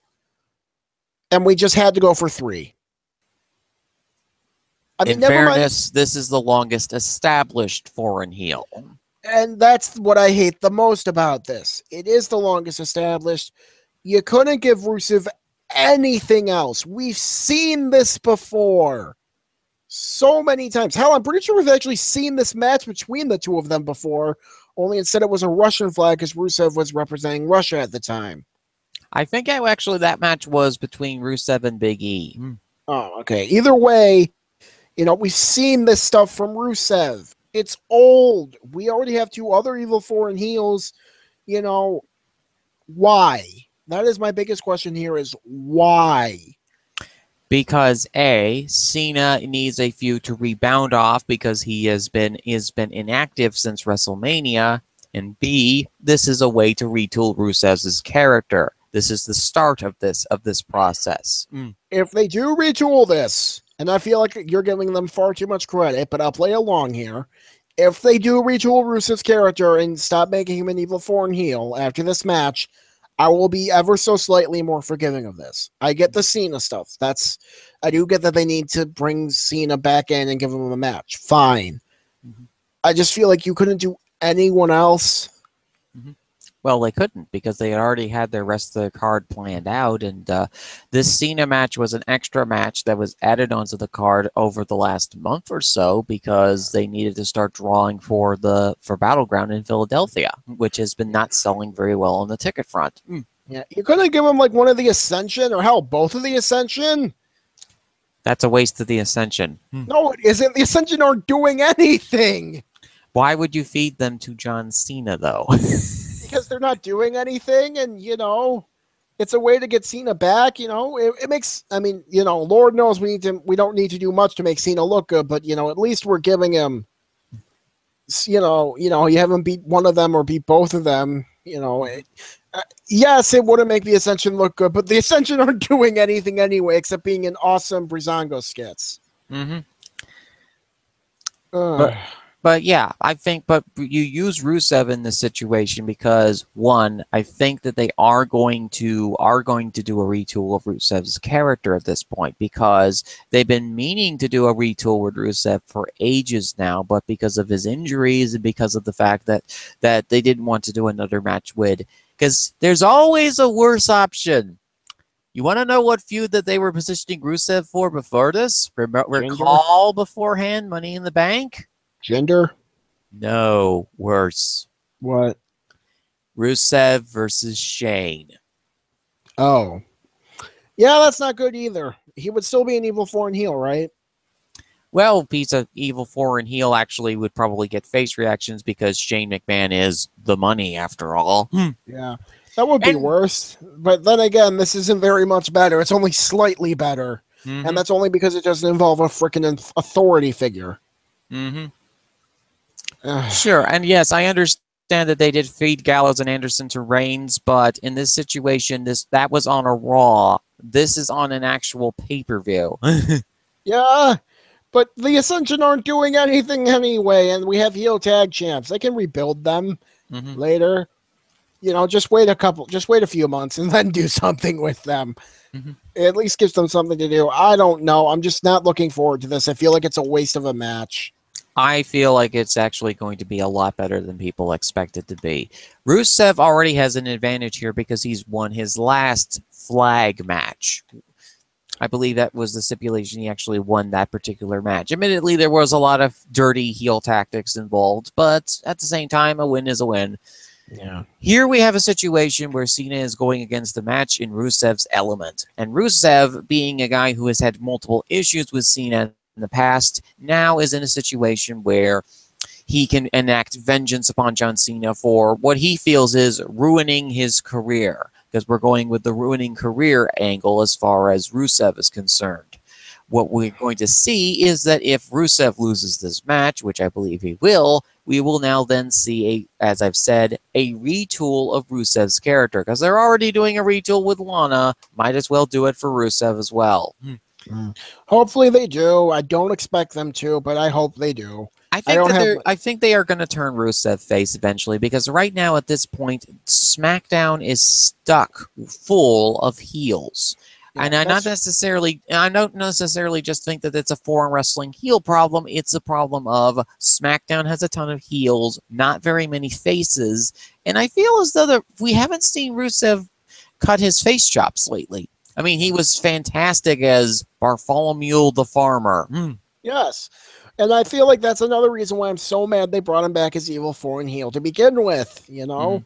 And we just had to go for 3. I mean, in fairness, this is the longest established foreign heel. And that's what I hate the most about this. It is the longest established. You couldn't give Rusev anything else. We've seen this before so many times. Hell, I'm pretty sure we've actually seen this match between the two of them before, only instead it was a Russian flag because Rusev was representing Russia at the time. I think actually that match was between Rusev and Big E. Oh, okay. Either way, you know, we've seen this stuff from Rusev. It's old. We already have 2 other evil foreign heels. You know, why? That is my biggest question here is why? Because A, Cena needs a feud to rebound off because he has been inactive since WrestleMania. And B, this is a way to retool Rusev's character. This is the start of this process. If they do retool this, and I feel like you're giving them far too much credit, but I'll play along here. If they do retool Rusev's character and stop making him an evil foreign heel after this match, I will be ever so slightly more forgiving of this. I get the Cena stuff. I do get that they need to bring Cena back in and give him a match. Fine. I just feel like you couldn't do anyone else. Well, they couldn't because they had already had their rest of the card planned out, and this Cena match was an extra match that was added onto the card over the last month or so because they needed to start drawing for Battleground in Philadelphia, which has been not selling very well on the ticket front. Yeah, you couldn't give them like one of the Ascension, or hell, both of the Ascension. That's a waste of the Ascension. No, it isn't. The Ascension aren't doing anything. Why would you feed them to John Cena, though? Because they're not doing anything, and, you know, it's a way to get Cena back, you know. It makes, I mean, you know, Lord knows we don't need to do much to make Cena look good, but, you know, at least we're giving him, you know, you have him beat one of them or beat both of them, you know. Yes, it wouldn't make the Ascension look good, but the Ascension aren't doing anything anyway except being in awesome Breezango skits. But yeah, I think, but you use Rusev in this situation because, one, I think that they are going to do a retool of Rusev's character at this point because they've been meaning to do a retool with Rusev for ages now, but because of his injuries and because of the fact that they didn't want to do another match with, because there's always a worse option. You want to know what feud that they were positioning Rusev for before this? Gender? Recall beforehand, Money in the Bank? Gender? No, worse. What? Rusev versus Shane. Oh. Yeah, that's not good either. He would still be an evil foreign heel, right? Well, piece of evil foreign heel actually would probably get face reactions because Shane McMahon is the money after all. Yeah. That would be And worse. But then again, this isn't very much better. It's only slightly better. Mhm. And that's only because it doesn't involve a freaking authority figure. Sure, and yes, I understand that they did feed Gallows and Anderson to Reigns, but in this situation, that was on a Raw. This is on an actual pay-per-view. Yeah, but the Ascension aren't doing anything anyway, and we have heel tag champs. They can rebuild them later. You know, just wait a few months and then do something with them. It at least gives them something to do. I don't know. I'm just not looking forward to this. I feel like it's a waste of a match. I feel like it's actually going to be a lot better than people expect it to be. Rusev already has an advantage here because he's won his last flag match. I believe that was the stipulation. He actually won that particular match. Admittedly, there was a lot of dirty heel tactics involved, but at the same time, a win is a win. Yeah. Here we have a situation where Cena is going against the match in Rusev's element. And Rusev, being a guy who has had multiple issues with Cena in the past, now is in a situation where he can enact vengeance upon John Cena for what he feels is ruining his career, because we're going with the ruining career angle as far as Rusev is concerned. What we're going to see is that if Rusev loses this match, which I believe he will, we will now then see, as I've said, a retool of Rusev's character, because they're already doing a retool with Lana. Might as well do it for Rusev as well. Hopefully they do. I don't expect them to, but I hope they do. I think they are going to turn Rusev face eventually, because right now at this point, SmackDown is stuck full of heels. Yeah, and I don't necessarily just think that it's a foreign wrestling heel problem. It's a problem of SmackDown has a ton of heels, not very many faces, and I feel as though we haven't seen Rusev cut his face chops lately. I mean, he was fantastic as Bartholomew the Farmer. Yes. And I feel like that's another reason why I'm so mad they brought him back as evil foreign heel to begin with, you know?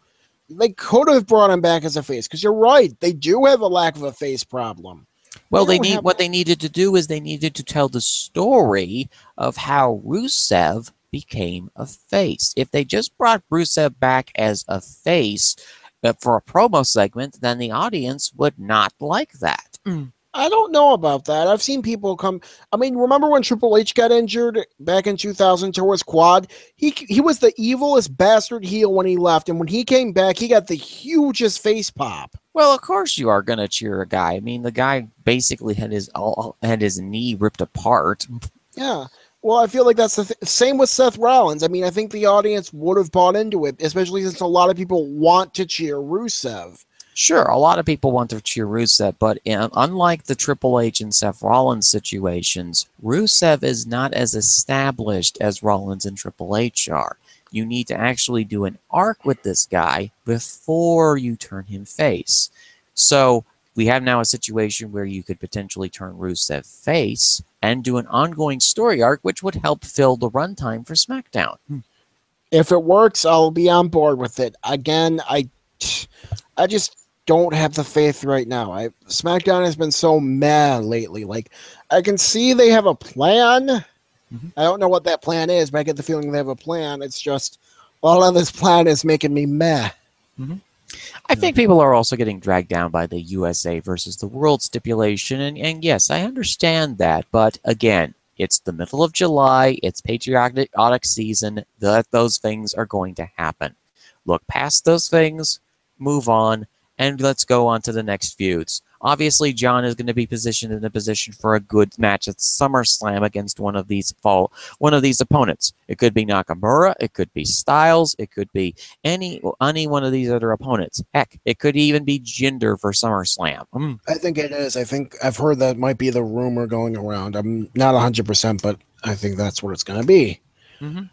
They could have brought him back as a face, because you're right. They do have a lack of a face problem. Well, what they needed to do is they needed to tell the story of how Rusev became a face. If they just brought Rusev back as a face for a promo segment, then the audience would not like that. I don't know about that. I've seen people come. I mean, remember when Triple H got injured back in 2000 to his quad? He was the evilest bastard heel when he left, and when he came back, he got the hugest face pop. Well, of course you are going to cheer a guy. I mean, the guy basically had his knee ripped apart. Yeah. Well, I feel like that's the same with Seth Rollins. I mean, I think the audience would have bought into it, especially since a lot of people want to cheer Rusev. Sure, a lot of people want to cheer Rusev, but unlike the Triple H and Seth Rollins situations, Rusev is not as established as Rollins and Triple H are. You need to actually do an arc with this guy before you turn him face. So we have now a situation where you could potentially turn Rusev face and do an ongoing story arc, which would help fill the runtime for SmackDown. If it works, I'll be on board with it. Again, I just don't have the faith right now. SmackDown has been so mad lately. Like, I can see they have a plan. I don't know what that plan is, but I get the feeling they have a plan. It's just all of this plan is making me meh. I think people are also getting dragged down by the USA versus the World stipulation, and yes, I understand that, but again, it's the middle of July, it's patriotic season, those things are going to happen. Look past those things, move on, and let's go on to the next feuds. Obviously, John is going to be positioned in a position for a good match at SummerSlam against one of these opponents. It could be Nakamura, it could be Styles, it could be any one of these other opponents. Heck, it could even be Jinder for SummerSlam. I think it is. I think I've heard that might be the rumor going around. I'm not 100%, but I think that's what it's going to be.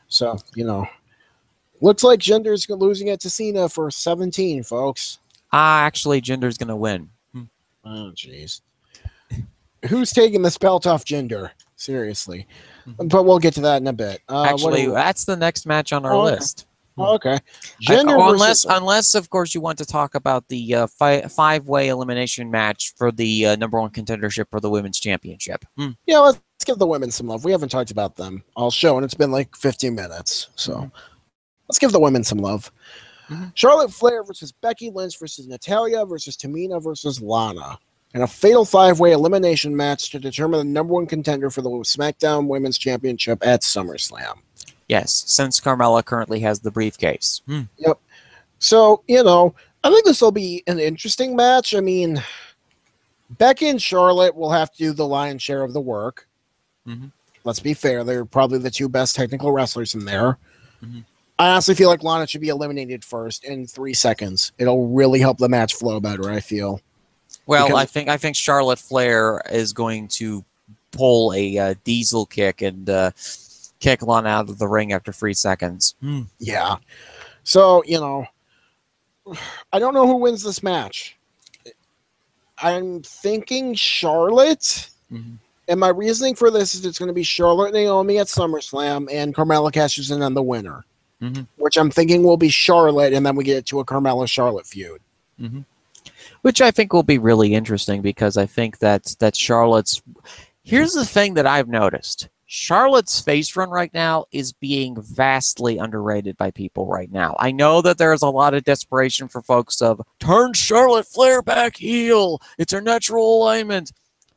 So, you know, looks like Jinder's losing it to Cena for 17, folks. Actually, Jinder's going to win. Oh, jeez. Who's taking this belt off Jinder? Seriously. But we'll get to that in a bit. Actually, that's the next match on our list. Okay. Jinder unless, of course, you want to talk about the five-way elimination match for the number one contendership for the women's championship. Yeah, let's give the women some love. We haven't talked about them all show, and it's been like 15 minutes. So let's give the women some love. Charlotte Flair versus Becky Lynch versus Natalya versus Tamina versus Lana. And a fatal five-way elimination match to determine the number one contender for the SmackDown Women's Championship at SummerSlam. Yes, since Carmella currently has the briefcase. Yep. So, I think this will be an interesting match. I mean, Becky and Charlotte will have to do the lion's share of the work. Let's be fair. They're probably the two best technical wrestlers in there. I honestly feel like Lana should be eliminated first in 3 seconds. It'll really help the match flow better, I feel. Well, I think Charlotte Flair is going to pull a diesel kick and kick Lana out of the ring after 3 seconds. Yeah. So, I don't know who wins this match. I'm thinking Charlotte. And my reasoning for this is it's going to be Charlotte and Naomi at SummerSlam, and Carmella cashes in on the winner. Which I'm thinking will be Charlotte, and then we get to a Carmella-Charlotte feud. Which I think will be really interesting, because I think that Charlotte's... Here's the thing that I've noticed. Charlotte's face run right now is being vastly underrated by people right now. I know that there's a lot of desperation for folks of, turn Charlotte Flair back heel. It's her natural alignment.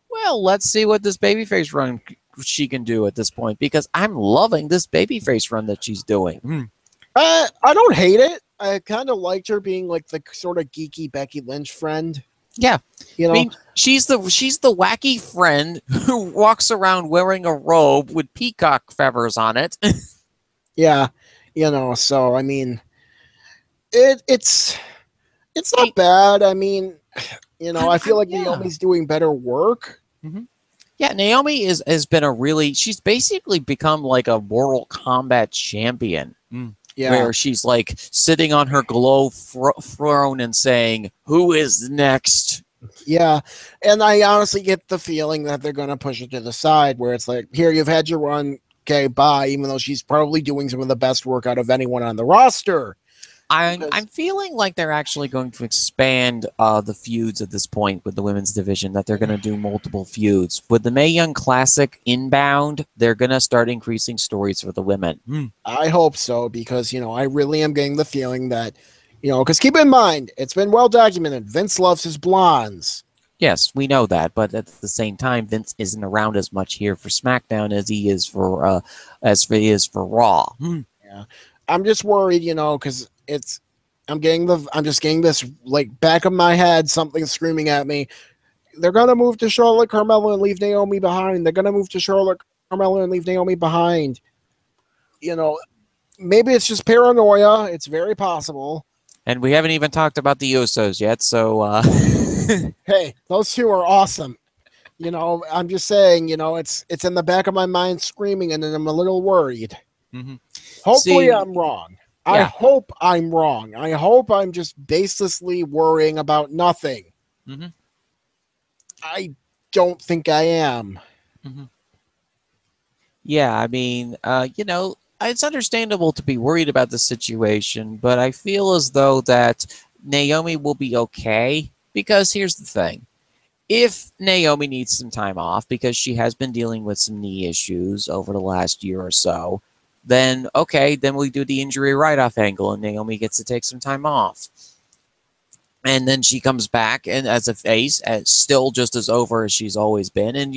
Well, let's see what this babyface run she can do at this point, because I'm loving this babyface run that she's doing. I don't hate it. I kind of liked her being like the sort of geeky Becky Lynch friend. Yeah. I mean, she's the wacky friend who walks around wearing a robe with peacock feathers on it. Yeah. So I mean, it's not bad. I mean, I feel like Naomi's doing better work. Yeah, Naomi has been she's basically become like a Mortal Kombat champion. Where she's like sitting on her glow throne and saying, who is next? Yeah, and I honestly get the feeling that they're going to push it to the side, where it's like, here, you've had your run, okay, bye, even though she's probably doing some of the best work out of anyone on the roster. I'm feeling like they're actually going to expand the feuds at this point with the women's division, that they're going to do multiple feuds. With the Mae Young Classic inbound, they're going to start increasing stories for the women. I hope so, because, I really am getting the feeling that, because keep in mind, it's been well documented, Vince loves his blondes. Yes, we know that, but at the same time, Vince isn't around as much here for SmackDown as he is for Raw. Yeah, I'm just worried, because I'm just getting this like back of my head, something screaming at me. They're gonna move to Charlotte, Carmella, and leave Naomi behind. They're gonna move to Charlotte, Carmella, and leave Naomi behind. Maybe it's just paranoia. It's very possible. And we haven't even talked about the Usos yet, so hey, those two are awesome. I'm just saying, it's in the back of my mind screaming, and then I'm a little worried. Hopefully I'm wrong. Yeah. I hope I'm wrong. I hope I'm just baselessly worrying about nothing. I don't think I am. Yeah, I mean, it's understandable to be worried about the situation, but I feel as though that Naomi will be okay, because here's the thing. If Naomi needs some time off, because she has been dealing with some knee issues over the last year or so, then okay, then we do the injury write-off angle, and Naomi gets to take some time off. And then she comes back and as a face, still just as over as she's always been. And,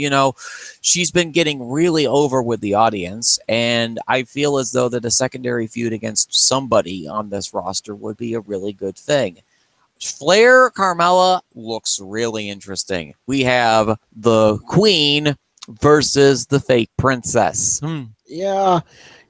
she's been getting really over with the audience. And I feel as though that a secondary feud against somebody on this roster would be a really good thing. Flair Carmella looks really interesting. We have the Queen versus the fake princess. Yeah.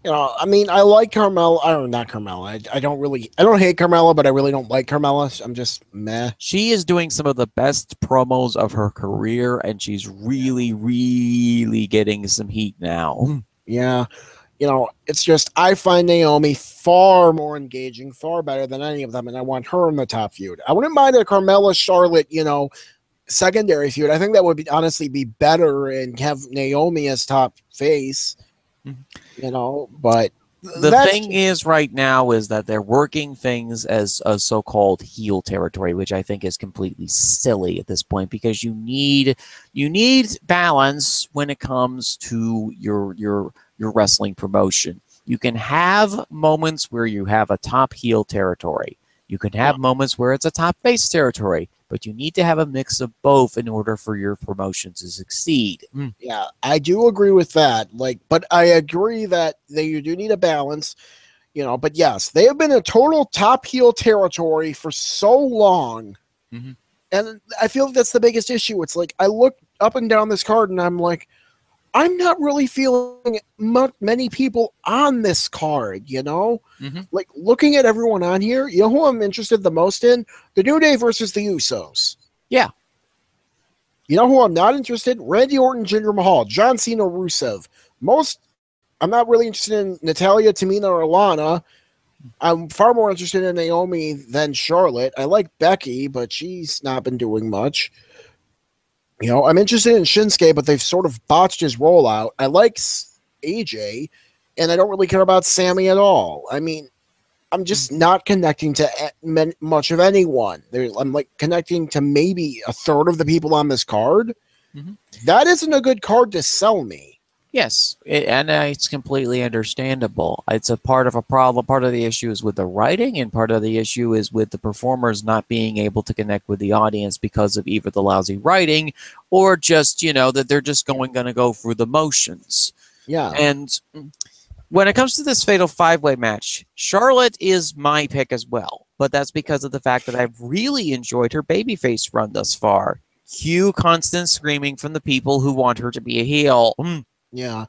I mean, I like Carmella. Not Carmella. I don't hate Carmella, but I really don't like Carmella. I'm just meh. She is doing some of the best promos of her career, and she's really, really getting some heat now. Yeah. It's just, I find Naomi far more engaging, far better than any of them, and I want her in the top feud. I wouldn't mind a Carmella Charlotte, secondary feud. I think that would honestly be better and have Naomi as top face, but the thing is right now is that they're working things as a so-called heel territory, which I think is completely silly at this point, because you need balance when it comes to your wrestling promotion. You can have moments where you have a top heel territory. You can have moments where it's a top face territory, but you need to have a mix of both in order for your promotion to succeed. Yeah, I do agree with that. But I agree that you do need a balance, but yes, they have been a total top heel territory for so long. And I feel that's the biggest issue. It's like, I look up and down this card and I'm like, I'm not really feeling many people on this card, Like, looking at everyone on here, you know who I'm interested the most in? The New Day versus the Usos. Yeah. You know who I'm not interested? Randy Orton, Jinder Mahal, John Cena, Rusev. I'm not really interested in Natalya, Tamina, or Lana. I'm far more interested in Naomi than Charlotte. I like Becky, but she's not been doing much. I'm interested in Shinsuke, but they've sort of botched his rollout. I like AJ, and I don't really care about Sammy at all. I mean, I'm just not connecting to much of anyone. I'm like connecting to maybe a third of the people on this card. That isn't a good card to sell me. Yes, and it's completely understandable. It's a part of a problem. Part of the issue is with the writing, and part of the issue is with the performers not being able to connect with the audience because of either the lousy writing or just, that they're just going to go through the motions. Yeah. And when it comes to this Fatal 5-Way match, Charlotte is my pick as well, but that's because of the fact that I've really enjoyed her babyface run thus far. Cue constant screaming from the people who want her to be a heel. Yeah.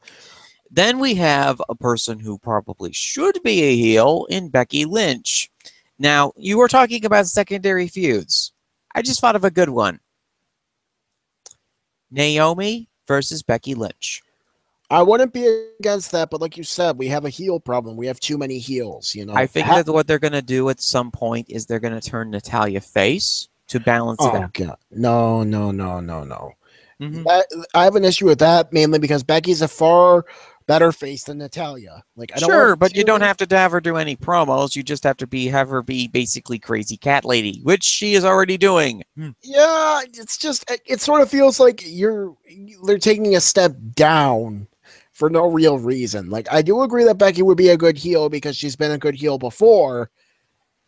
Then we have a person who probably should be a heel in Becky Lynch. Now, you were talking about secondary feuds. I just thought of a good one. Naomi versus Becky Lynch. I wouldn't be against that, but like you said, we have a heel problem. We have too many heels, I think that what they're going to do at some point is they're going to turn Natalya face to balance it out. God. No. I have an issue with that mainly because Becky's a far better face than Natalya. But you don't have to have her do any promos. You just have to have her be basically crazy cat lady, which she is already doing. Yeah, it's just it sort of feels like they're taking a step down for no real reason. Like, I do agree that Becky would be a good heel because she's been a good heel before.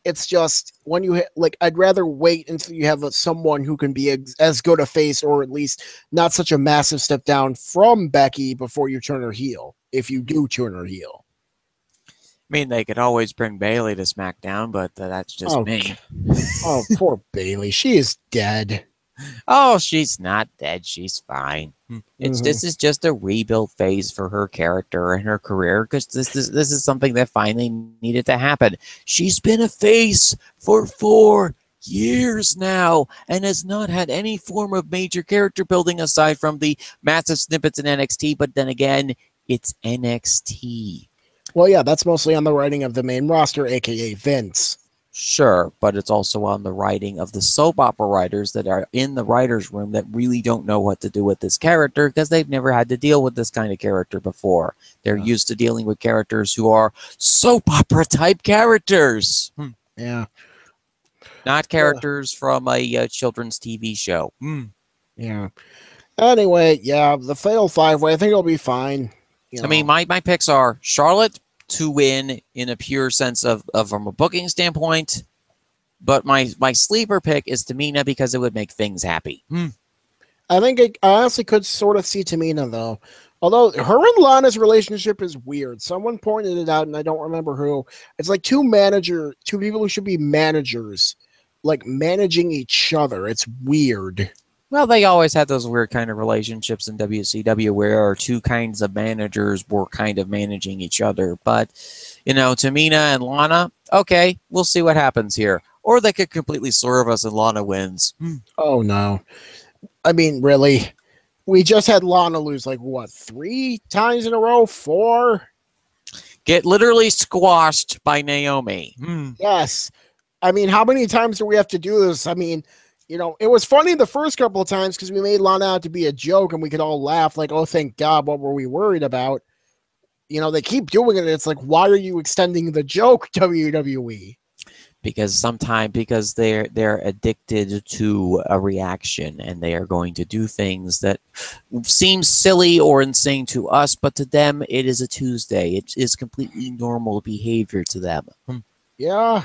It's just when I'd rather wait until you have someone who can be as good a face, or at least not such a massive step down from Becky before you turn her heel. If you do turn her heel, I mean, they could always bring Bayley to SmackDown, but that's just me. Oh, poor Bayley. She is dead. Oh, she's not dead. She's fine. This is just a rebuild phase for her character and her career, because this is something that finally needed to happen. She's been a face for 4 years now and has not had any form of major character building aside from the massive snippets in NXT. But then again, it's NXT. Well, yeah, that's mostly on the writing of the main roster, aka Vince. Sure, but it's also on the writing of the soap opera writers that are in the writer's room that really don't know what to do with this character because they've never had to deal with this kind of character before. They're used to dealing with characters who are soap opera type characters. Yeah. Not characters from a children's TV show. Yeah. Anyway, yeah, the Fatal 5-Way, I think it'll be fine. I mean, my picks are Charlotte to win in a pure sense of from a booking standpoint, but my sleeper pick is Tamina because it would make things happy. I think I honestly could sort of see Tamina, though. Although her and Lana's relationship is weird. Someone pointed it out, and I don't remember who. It's like two people who should be managers, like managing each other. It's weird. Well, they always had those weird kind of relationships in WCW where two kinds of managers were kind of managing each other. But, Tamina and Lana, okay, we'll see what happens here. Or they could completely swerve us and Lana wins. Oh, no. I mean, really? We just had Lana lose, 3 times in a row? 4? Get literally squashed by Naomi. Yes. I mean, how many times do we have to do this? I mean, You know, it was funny the first couple of times because we made Lana out to be a joke and we could all laugh like, oh, thank God, what were we worried about? You know, they keep doing it. It's like, why are you extending the joke, WWE? Because they're addicted to a reaction, and they are going to do things that seem silly or insane to us, but to them it is a Tuesday. It is completely normal behavior to them. Yeah.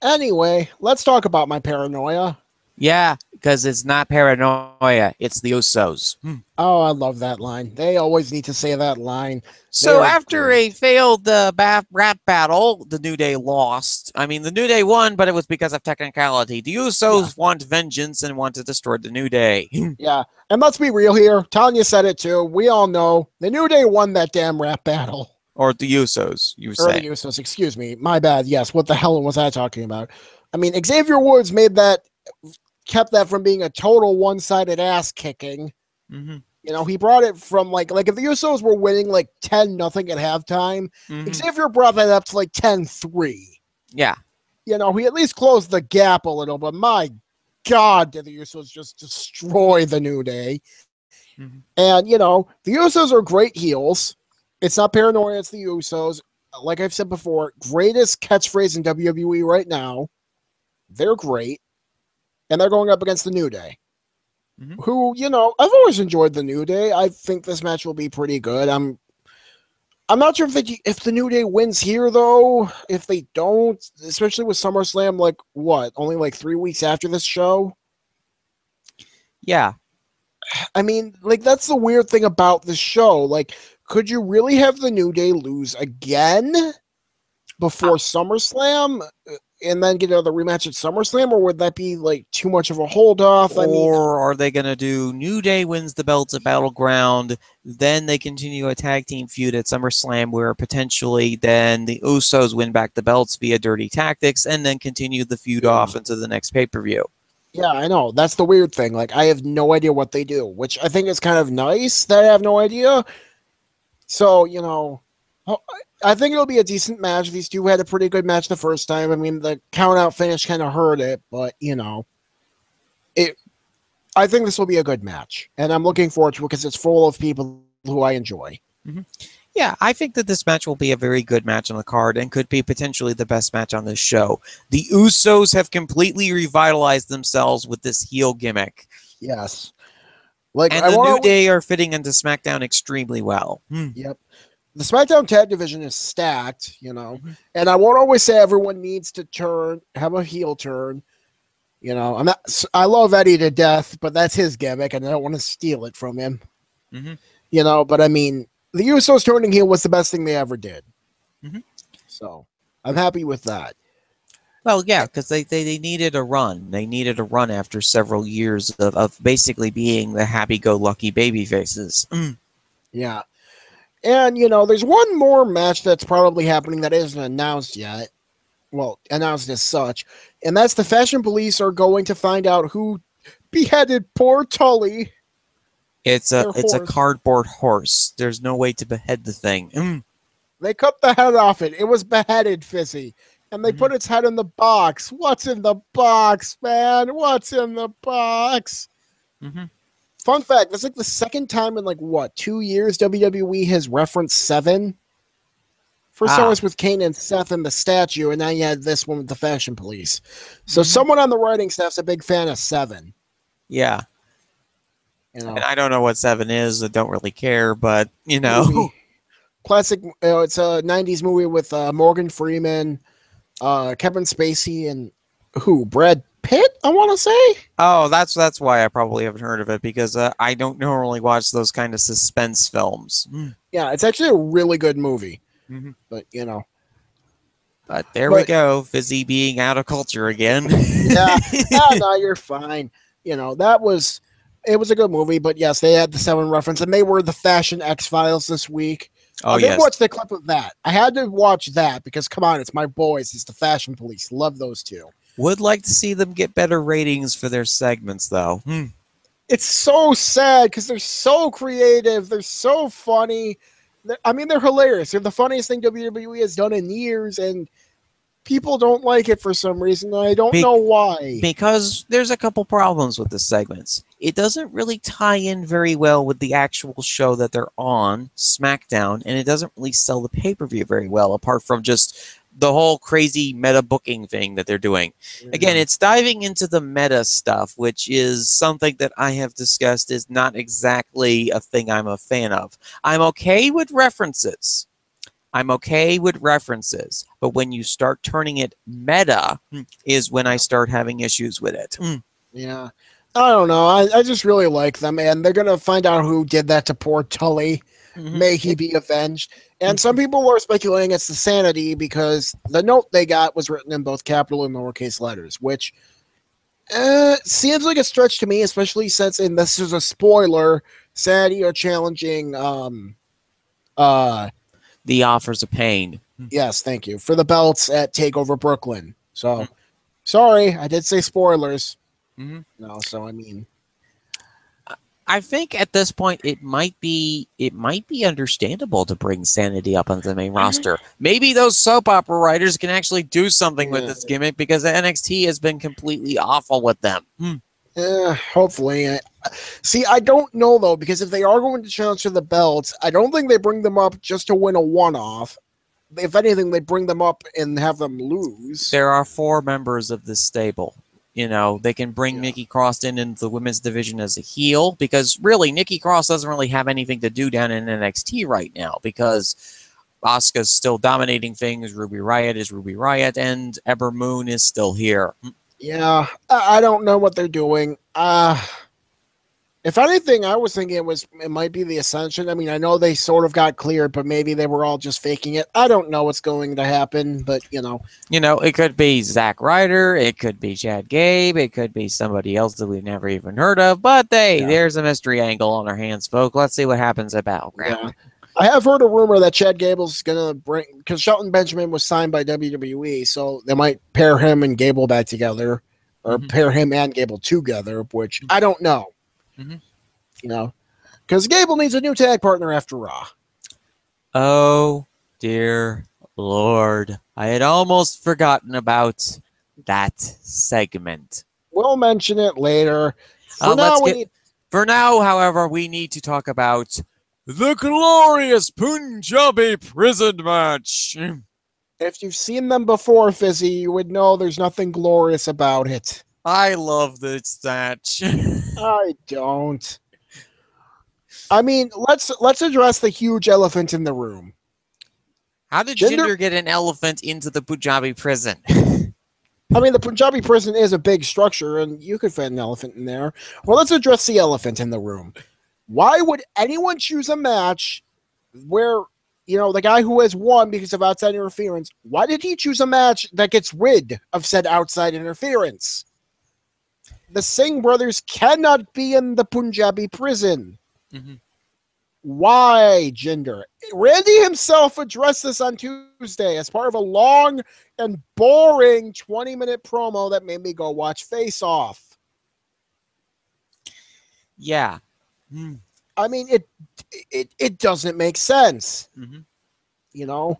Anyway, let's talk about my paranoia. Yeah, because it's not paranoia, it's the Usos. Oh, I love that line. They always need to say that line. So after a failed rap battle, the New Day lost. I mean, the New Day won, but it was because of technicality. The Usos want vengeance and want to destroy the New Day. Yeah, and let's be real here. Tanya said it too. We all know the New Day won that damn rap battle. Or the Usos, you say. Or the Usos, excuse me. My bad. Yes, what the hell was I talking about? I mean, Xavier Woods kept that from being a total one-sided ass kicking. Mm-hmm. You know, he brought it from like if the Usos were winning like 10-0 at halftime, Xavier brought that up to like 10-3. Yeah. You know, he at least closed the gap a little, but my God, did the Usos just destroy the New Day. And, you know, the Usos are great heels. It's not paranoia, it's the Usos. Like I've said before, greatest catchphrase in WWE right now. They're great. And they're going up against the New Day. Who, you know, I've always enjoyed the New Day. I think this match will be pretty good. I'm not sure if the New Day wins here, though. If they don't, especially with SummerSlam, like, what? Only like 3 weeks after this show? Yeah. I mean, like, that's the weird thing about the show. Like, could you really have the New Day lose again before SummerSlam and then get another rematch at SummerSlam, or would that be like too much of a hold off? Or are they going to do New Day wins the belts at Battleground, then they continue a tag team feud at SummerSlam where potentially then the Usos win back the belts via Dirty Tactics and then continue the feud off into the next pay-per-view? Yeah, I know. That's the weird thing. Like, I have no idea what they do, which I think is kind of nice that I have no idea. So, you know, I think it'll be a decent match. These two had a pretty good match the first time. I mean, the count-out finish kind of hurt it, but, you know, I think this will be a good match, and I'm looking forward to it because it's full of people who I enjoy. Yeah, I think that this match will be a very good match on the card and could be potentially the best match on this show. The Usos have completely revitalized themselves with this heel gimmick. Yes. Like, and the New Day are fitting into SmackDown extremely well. Yep. The SmackDown tag division is stacked, you know, and I won't always say everyone needs to have a heel turn. You know, I love Eddie to death, but that's his gimmick, and I don't want to steal it from him. You know, but I mean, the Usos turning heel was the best thing they ever did. So I'm happy with that. Well, yeah, because they needed a run. They needed a run after several years of basically being the happy-go-lucky baby faces. Yeah. And, you know, there's one more match that's probably happening that isn't announced yet. Well, announced as such. And that's the Fashion Police are going to find out who beheaded poor Tully. It's a cardboard horse. There's no way to behead the thing. They cut the head off it. It was beheaded, Fizzy. And they put its head in the box. What's in the box, man? What's in the box? Fun fact, that's like the second time in, like, what, 2 years WWE has referenced Seven? First time was with Kane and Seth and the statue, and now you had this one with the Fashion Police. So someone on the writing staff's a big fan of Seven. Yeah. You know, and I don't know what Seven is. I don't really care, but, you know. Classic, it's a 90s movie with Morgan Freeman, Kevin Spacey, and Brad Pitt, I want to say? Oh, that's why I probably haven't heard of it, because I don't normally watch those kind of suspense films. Yeah, it's actually a really good movie. But, you know. But we go, Fizzy being out of culture again. Yeah, no, you're fine. You know, it was a good movie, but yes, they had the Seven reference, and they were the Fashion X-Files this week. Oh, I did watch the clip of that. I had to watch that because, come on, it's my boys. It's the Fashion Police. Love those two. Would like to see them get better ratings for their segments, though. It's so sad because they're so creative. They're so funny. I mean, they're hilarious. They're the funniest thing WWE has done in years, and people don't like it for some reason, and I don't Be- know why. Because there's a couple problems with the segments. It doesn't really tie in very well with the actual show that they're on, SmackDown, and it doesn't really sell the pay-per-view very well, apart from just the whole crazy meta booking thing that they're doing. Again, it's diving into the meta stuff, which is something that I have discussed is not exactly a thing I'm a fan of. I'm okay with references. But when you start turning it meta is when I start having issues with it. Yeah. I don't know. I just really like them, and they're going to find out who did that to poor Tully. May he be avenged. And some people are speculating it's the Sanity because the note they got was written in both capital and lowercase letters, which seems like a stretch to me, especially since, and this is a spoiler, Sanity are challenging the Offers of Pain. Yes, thank you. For the belts at TakeOver Brooklyn. So, sorry, I did say spoilers. No, so I mean, I think at this point it might be understandable to bring Sanity up onto the main roster. Maybe those soap opera writers can actually do something with this gimmick because NXT has been completely awful with them. Hopefully. See, I don't know though, because if they are going to challenge for the belts, I don't think they bring them up just to win a one-off. If anything, they bring them up and have them lose. There are 4 members of this stable. You know, they can bring Nikki Cross into the women's division as a heel because really Nikki Cross doesn't really have anything to do down in NXT right now because Asuka's still dominating things. Ruby Riott is Ruby Riott, and Ember Moon is still here. Yeah, I don't know what they're doing. If anything, I was thinking it might be the Ascension. I mean, I know they sort of got cleared, but maybe they were all just faking it. I don't know what's going to happen, but you know, it could be Zack Ryder, it could be Chad Gabe, it could be somebody else that we've never even heard of. But there's a mystery angle on our hands, folks. Let's see what happens at Battleground. Yeah. I have heard a rumor that Chad Gable's gonna bring because Shelton Benjamin was signed by WWE, so they might pair him and Gable back together, or pair him and Gable together, which I don't know. You know, because Gable needs a new tag partner after Raw. Oh, dear Lord. I had almost forgotten about that segment. We'll mention it later. For now, however, we need to talk about the glorious Punjabi prison match. If you've seen them before, Fizzy, you would know there's nothing glorious about it. I love this match. I don't. I mean, let's address the huge elephant in the room. How did Jinder get an elephant into the Punjabi prison? I mean, the Punjabi prison is a big structure, and you could fit an elephant in there. Well, let's address the elephant in the room. Why would anyone choose a match where, the guy who has won because of outside interference, why did he choose a match that gets rid of said outside interference? The Singh brothers cannot be in the Punjabi prison. Why, Jinder? Randy himself addressed this on Tuesday as part of a long and boring 20-minute promo that made me go watch Face Off. Yeah. I mean, it doesn't make sense. I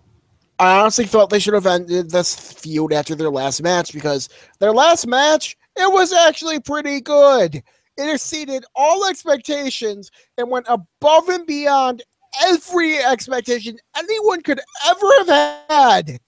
honestly thought they should have ended this feud after their last match because their last match, it was actually pretty good. It exceeded all expectations and went above and beyond every expectation anyone could ever have had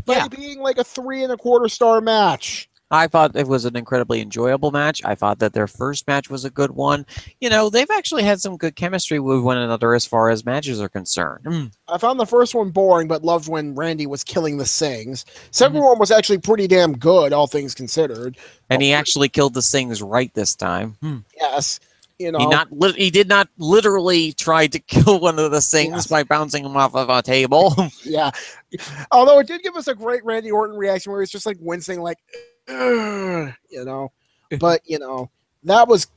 by being like a 3.25-star match. I thought it was an incredibly enjoyable match. I thought that their first match was a good one. They've actually had some good chemistry with one another as far as matches are concerned. I found the first one boring, but loved when Randy was killing the Singhs. Second one was actually pretty damn good, all things considered. And he actually killed the Singhs right this time. Yes. He did not literally try to kill one of the Singhs by bouncing him off of a table. Yeah. Although it did give us a great Randy Orton reaction where he's just like wincing like, but that was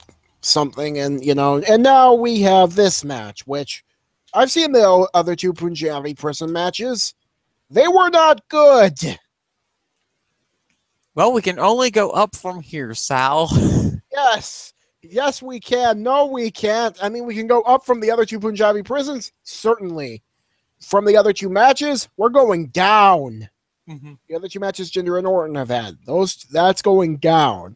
something. And now we have this match, which I've seen the other two Punjabi prison matches. They were not good. Well, we can only go up from here, Sal. Yes, we can. No, we can't. I mean, we can go up from the other two Punjabi prisons. Certainly. From the other two matches, we're going down. The other two matches Jinder and Orton have had. That's going down.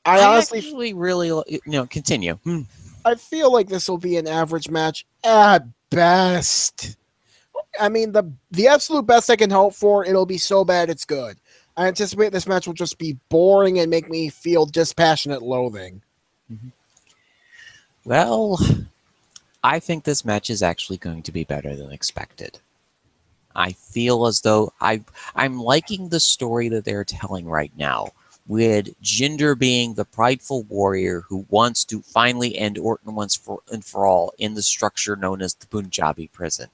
I I honestly actually really, continue. I feel like this will be an average match at best. I mean, the absolute best I can hope for, it'll be so bad it's good. I anticipate this match will just be boring and make me feel dispassionate loathing. Well, I think this match is actually going to be better than expected. I feel as though I'm liking the story that they're telling right now, with Jinder being the prideful warrior who wants to finally end Orton once and for all in the structure known as the Punjabi prison.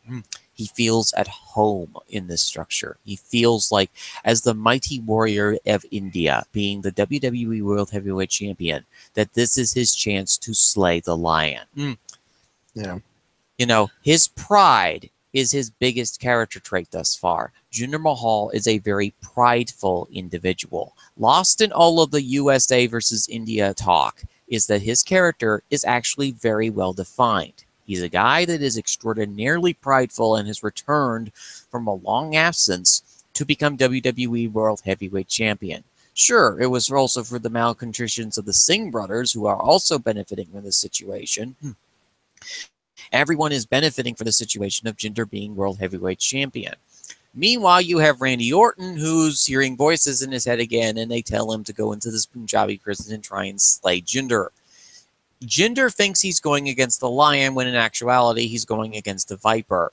He feels at home in this structure. He feels like, as the mighty warrior of India, being the WWE World Heavyweight Champion, that this is his chance to slay the lion. Yeah. His pride is his biggest character trait thus far. Jinder Mahal is a very prideful individual. Lost in all of the USA versus India talk is that his character is actually very well defined. He's a guy that is extraordinarily prideful and has returned from a long absence to become WWE World Heavyweight Champion. Sure, it was also for the malcontritions of the Singh brothers, who are also benefiting from this situation. Everyone is benefiting from the situation of Jinder being World Heavyweight Champion. Meanwhile, you have Randy Orton, who's hearing voices in his head again, and they tell him to go into this Punjabi prison and try and slay Jinder. Jinder thinks he's going against the lion, when in actuality, he's going against the viper.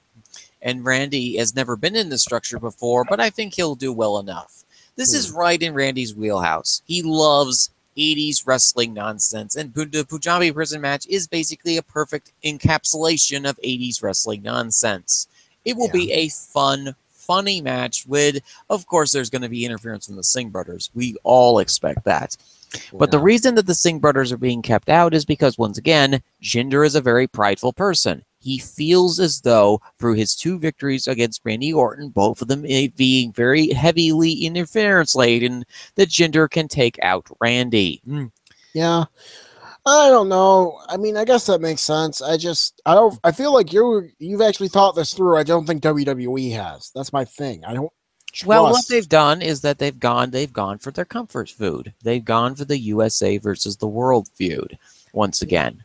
And Randy has never been in this structure before, but I think he'll do well enough. This is right in Randy's wheelhouse. He loves 80s wrestling nonsense, and the Punjabi prison match is basically a perfect encapsulation of 80s wrestling nonsense. It will be a funny match with, of course, there's going to be interference from the Singh brothers. We all expect that. But the reason that the Singh brothers are being kept out is because, once again, Jinder is a very prideful person. He feels as though, through his 2 victories against Randy Orton, both of them being very heavily interference-laden, that Jinder can take out Randy. Yeah. I don't know. I mean, I guess that makes sense. I feel like you've actually thought this through. I don't think WWE has. That's my thing. I don't trust. Well, what they've done is that they've gone for their comfort food. They've gone for the USA versus the world feud once again.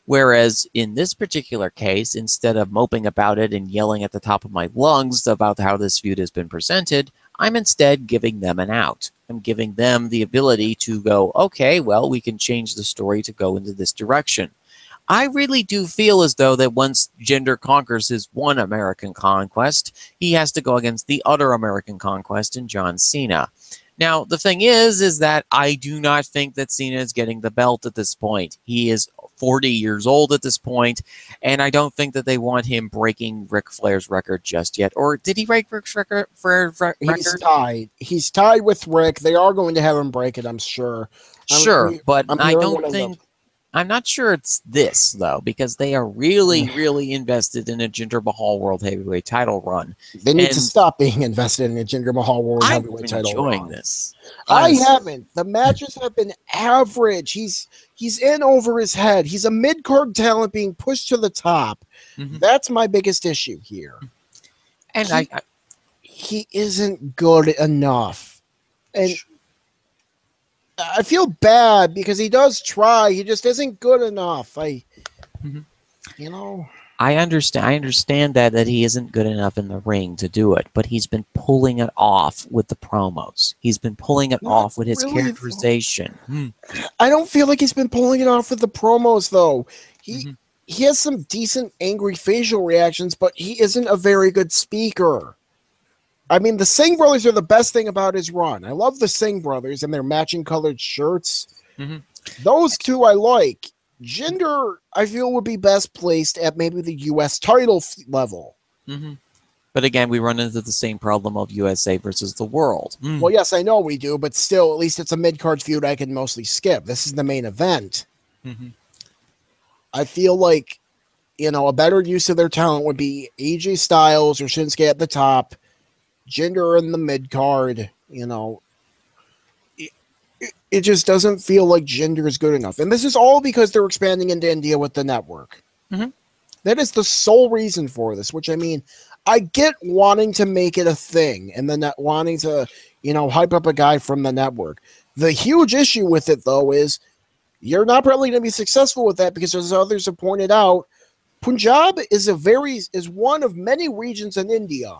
Whereas in this particular case, instead of moping about it and yelling at the top of my lungs about how this feud has been presented, I'm instead giving them an out. I'm giving them the ability to go, okay, well, we can change the story to go into this direction. I really do feel as though that once Jinder conquers his one American conquest, he has to go against the other American conquest in John Cena. Now, the thing is that I do not think that Cena is getting the belt at this point. He is 40 years old at this point, and I don't think that they want him breaking Ric Flair's record just yet. Or did he break Ric's record? He's tied. He's tied with Rick. They are going to have him break it, I'm sure. But I don't think... I'm not sure it's this, though, because they are really invested in a Jinder Mahal World Heavyweight title run. They need to stop being invested in a Jinder Mahal World Heavyweight title run. I'm enjoying this. I haven't. The matches have been average. He's in over his head. He's a mid-card talent being pushed to the top. That's my biggest issue here. And he isn't good enough. And I feel bad because he does try. He just isn't good enough. I understand that he isn't good enough in the ring to do it, but he's been pulling it off with the promos. He's been pulling it off with his characterization. I don't feel like he's been pulling it off with the promos, though. He has some decent angry facial reactions, but he isn't a very good speaker. I mean, the Singh brothers are the best thing about his run. I love the Singh brothers and their matching colored shirts. Those two I like. Jinder, I feel, would be best placed at maybe the U.S. title level. But again, we run into the same problem of USA versus the world. Well, yes, I know we do, but still, at least it's a mid-card feud I can mostly skip. This is the main event. I feel like, a better use of their talent would be AJ Styles or Shinsuke at the top, Jinder in the mid-card. It just doesn't feel like Jinder is good enough. And this is all because they're expanding into India with the network. That is the sole reason for this, which I mean, I get wanting to make it a thing and then wanting to, hype up a guy from the network. The huge issue with it, though, is you're not probably going to be successful with that because, as others have pointed out, Punjab is one of many regions in India.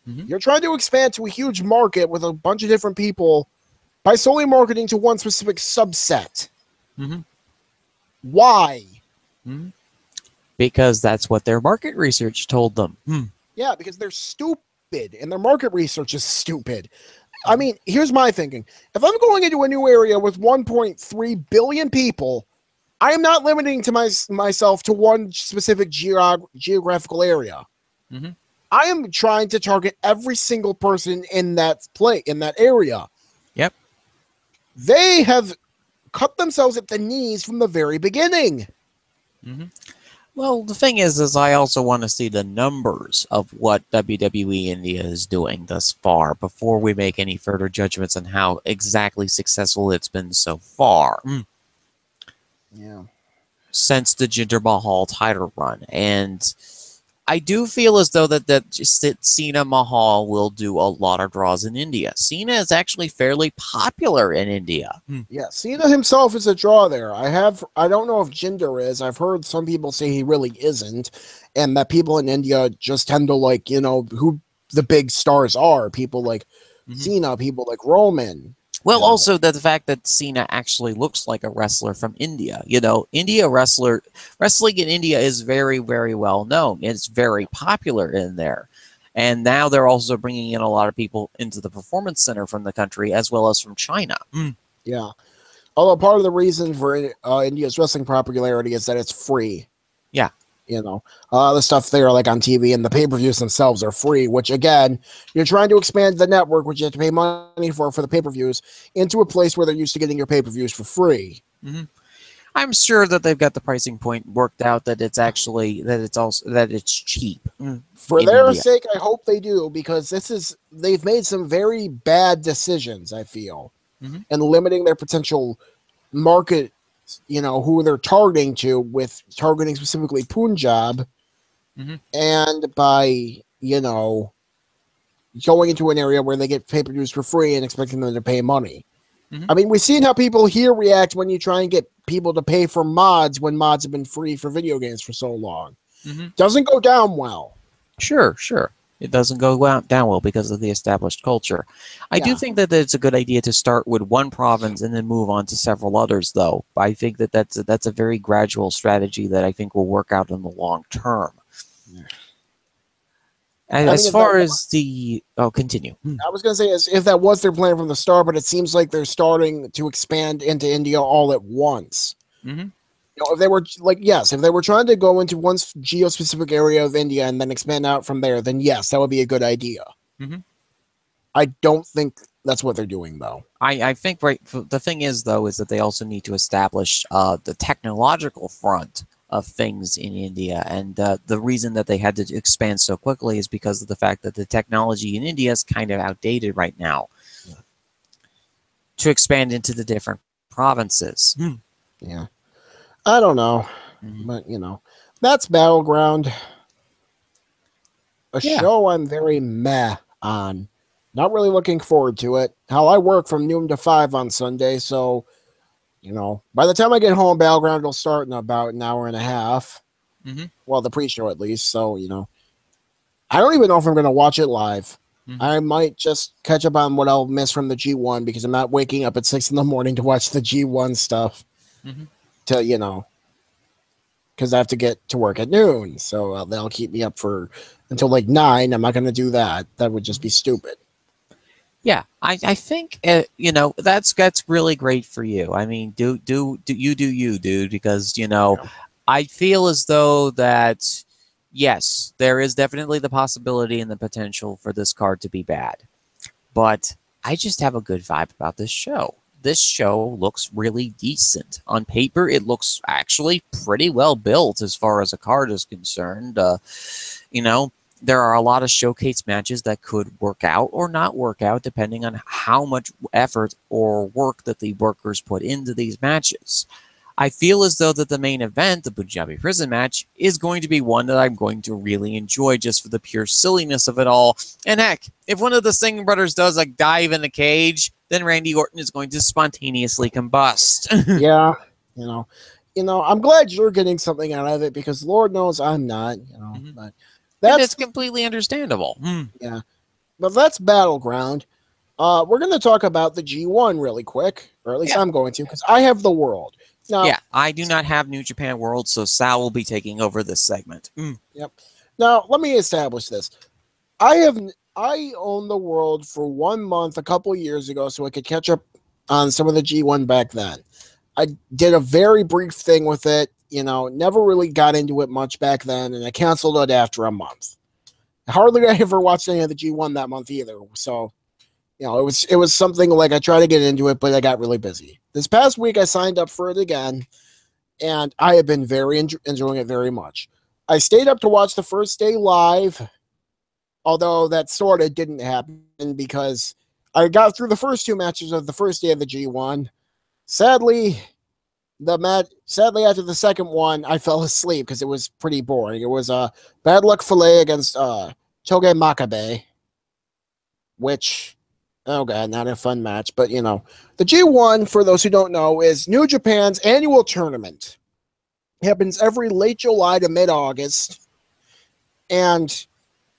You're trying to expand to a huge market with a bunch of different people by solely marketing to one specific subset. Why? Because that's what their market research told them. Yeah, because they're stupid and their market research is stupid. I mean, here's my thinking. If I'm going into a new area with 1.3 billion people, I am not limiting to myself to one specific geographical area. I am trying to target every single person in that area. Yep. They have cut themselves at the knees from the very beginning. Well, the thing is I also want to see the numbers of what WWE India is doing thus far before we make any further judgments on how exactly successful it's been so far. Yeah. Since the Jinder Mahal title run. And I do feel as though that Cena Mahal will do a lot of draws in India. Cena is actually fairly popular in India. Yeah, Cena himself is a draw there. I don't know if Jinder is. I've heard some people say he really isn't, and that people in India just tend to like, who the big stars are. People like Cena, people like Roman. Well, also the fact that Cena actually looks like a wrestler from India. Wrestling in India is very, very well known. It's very popular in there. And now they're also bringing in a lot of people into the performance center from the country as well as from China. Yeah. Although part of the reason for India's wrestling popularity is that it's free. Yeah. The stuff there, like on TV, and the pay-per-views themselves are free, which, again, you're trying to expand the network, which you have to pay money for the pay-per-views, into a place where they're used to getting your pay-per-views for free. I'm sure that they've got the pricing point worked out, that it's actually, that it's cheap. For their sake, I hope they do, because they've made some very bad decisions, I feel, in limiting their potential market, who they're targeting with targeting specifically Punjab, and by, going into an area where they get pay-per-views for free and expecting them to pay money. I mean, we've seen how people here react when you try and get people to pay for mods when mods have been free for video games for so long. Doesn't go down well. Sure. It doesn't go down well because of the established culture. I do think that it's a good idea to start with one province and then move on to several others, though. I think that that's a very gradual strategy that I think will work out in the long term. And as far as the... Oh, continue. I was going to say, if that was their plan from the start, but it seems like they're starting to expand into India all at once. If they were if they were trying to go into one geo-specific area of India and then expand out from there, then yes, that would be a good idea. I don't think that's what they're doing, though. I think the thing is, though, is that they also need to establish the technological front of things in India, and the reason that they had to expand so quickly is because of the fact that the technology in India is kind of outdated right now. To expand into the different provinces. Yeah. I don't know, but that's Battleground. A show I'm very meh on. Not really looking forward to it. Hell, I work from noon to 5 on Sunday, so by the time I get home, Battleground will start in about an hour and a half. Well, the pre-show at least. So I don't even know if I'm going to watch it live. I might just catch up on what I'll miss from the G1 because I'm not waking up at 6 in the morning to watch the G1 stuff. To because I have to get to work at noon, so they'll keep me up until like 9. I'm not going to do that. That would just be stupid. Yeah, I think that's really great for you. I mean, do you, dude, because I feel as though that yes, there is definitely the possibility and the potential for this card to be bad, but I just have a good vibe about this show. This show looks really decent. On paper, it looks actually pretty well built as far as a card is concerned. There are a lot of showcase matches that could work out or not work out depending on how much effort or work that the workers put into these matches. I feel as though that the main event, the Punjabi prison match, is going to be one that I'm going to really enjoy just for the pure silliness of it all. And heck, if one of the Singh brothers does a dive in the cage, then Randy Orton is going to spontaneously combust. Yeah, I'm glad you're getting something out of it because Lord knows I'm not. But That's that's completely understandable. yeah. But that's Battleground. We're going to talk about the G1 really quick, or at least I'm going to, because I have the world. Now, yeah, I do not have New Japan World, so Sal will be taking over this segment. Yep. Now, let me establish this. I owned the world for 1 month a couple years ago so I could catch up on some of the G1 back then. I did a very brief thing with it, never really got into it much back then, and I canceled it after a month. Hardly I ever watched any of the G1 that month either, so it was something like I tried to get into it, but I got really busy. This past week, I signed up for it again, and I have been very enjoying it very much. I stayed up to watch the first day live, although that sort of didn't happen because I got through the first 2 matches of the first day of the G1. Sadly, after the second one, I fell asleep because it was pretty boring. It was Bad Luck Fale against Toge Makabe, which, oh god, not a fun match. But the G1, for those who don't know, is New Japan's annual tournament. It happens every late July to mid-August, and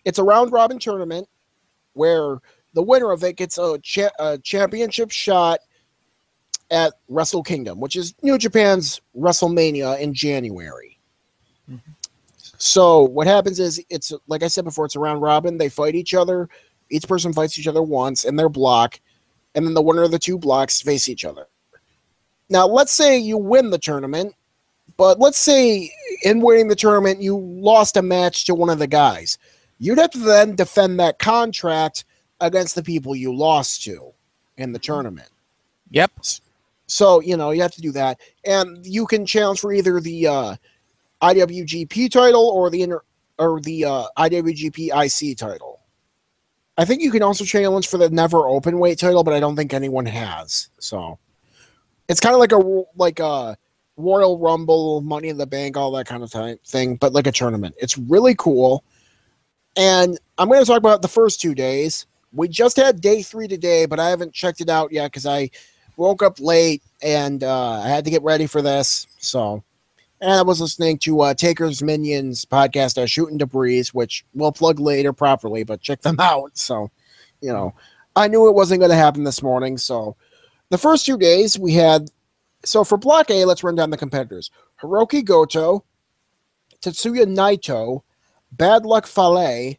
it's a round-robin tournament where the winner of it gets a championship shot at Wrestle Kingdom, which is New Japan's WrestleMania in January. So what happens is, it's like I said before, it's a round robin. They fight each other. Each person fights each other once in their block, and then the winner of the 2 blocks face each other. Now, let's say you win the tournament, but let's say in winning the tournament, you lost a match to one of the guys. You'd have to then defend that contract against the people you lost to in the tournament. Yep. So, you have to do that. And you can challenge for either the IWGP title or the IWGP IC title. I think you can also challenge for the never open weight title, but I don't think anyone has. So it's kind of like a Royal Rumble, Money in the Bank, all that kind of thing, but like a tournament. It's really cool. And I'm going to talk about the first 2 days. We just had day 3 today, but I haven't checked it out yet because I woke up late and I had to get ready for this. And I was listening to Taker's Minions podcast, Shooting Debris, which we'll plug later properly, but check them out. So, I knew it wasn't going to happen this morning. So the first 2 days we had, so for Block A, let's run down the competitors. Hiroki Goto, Tetsuya Naito, Bad Luck Fale,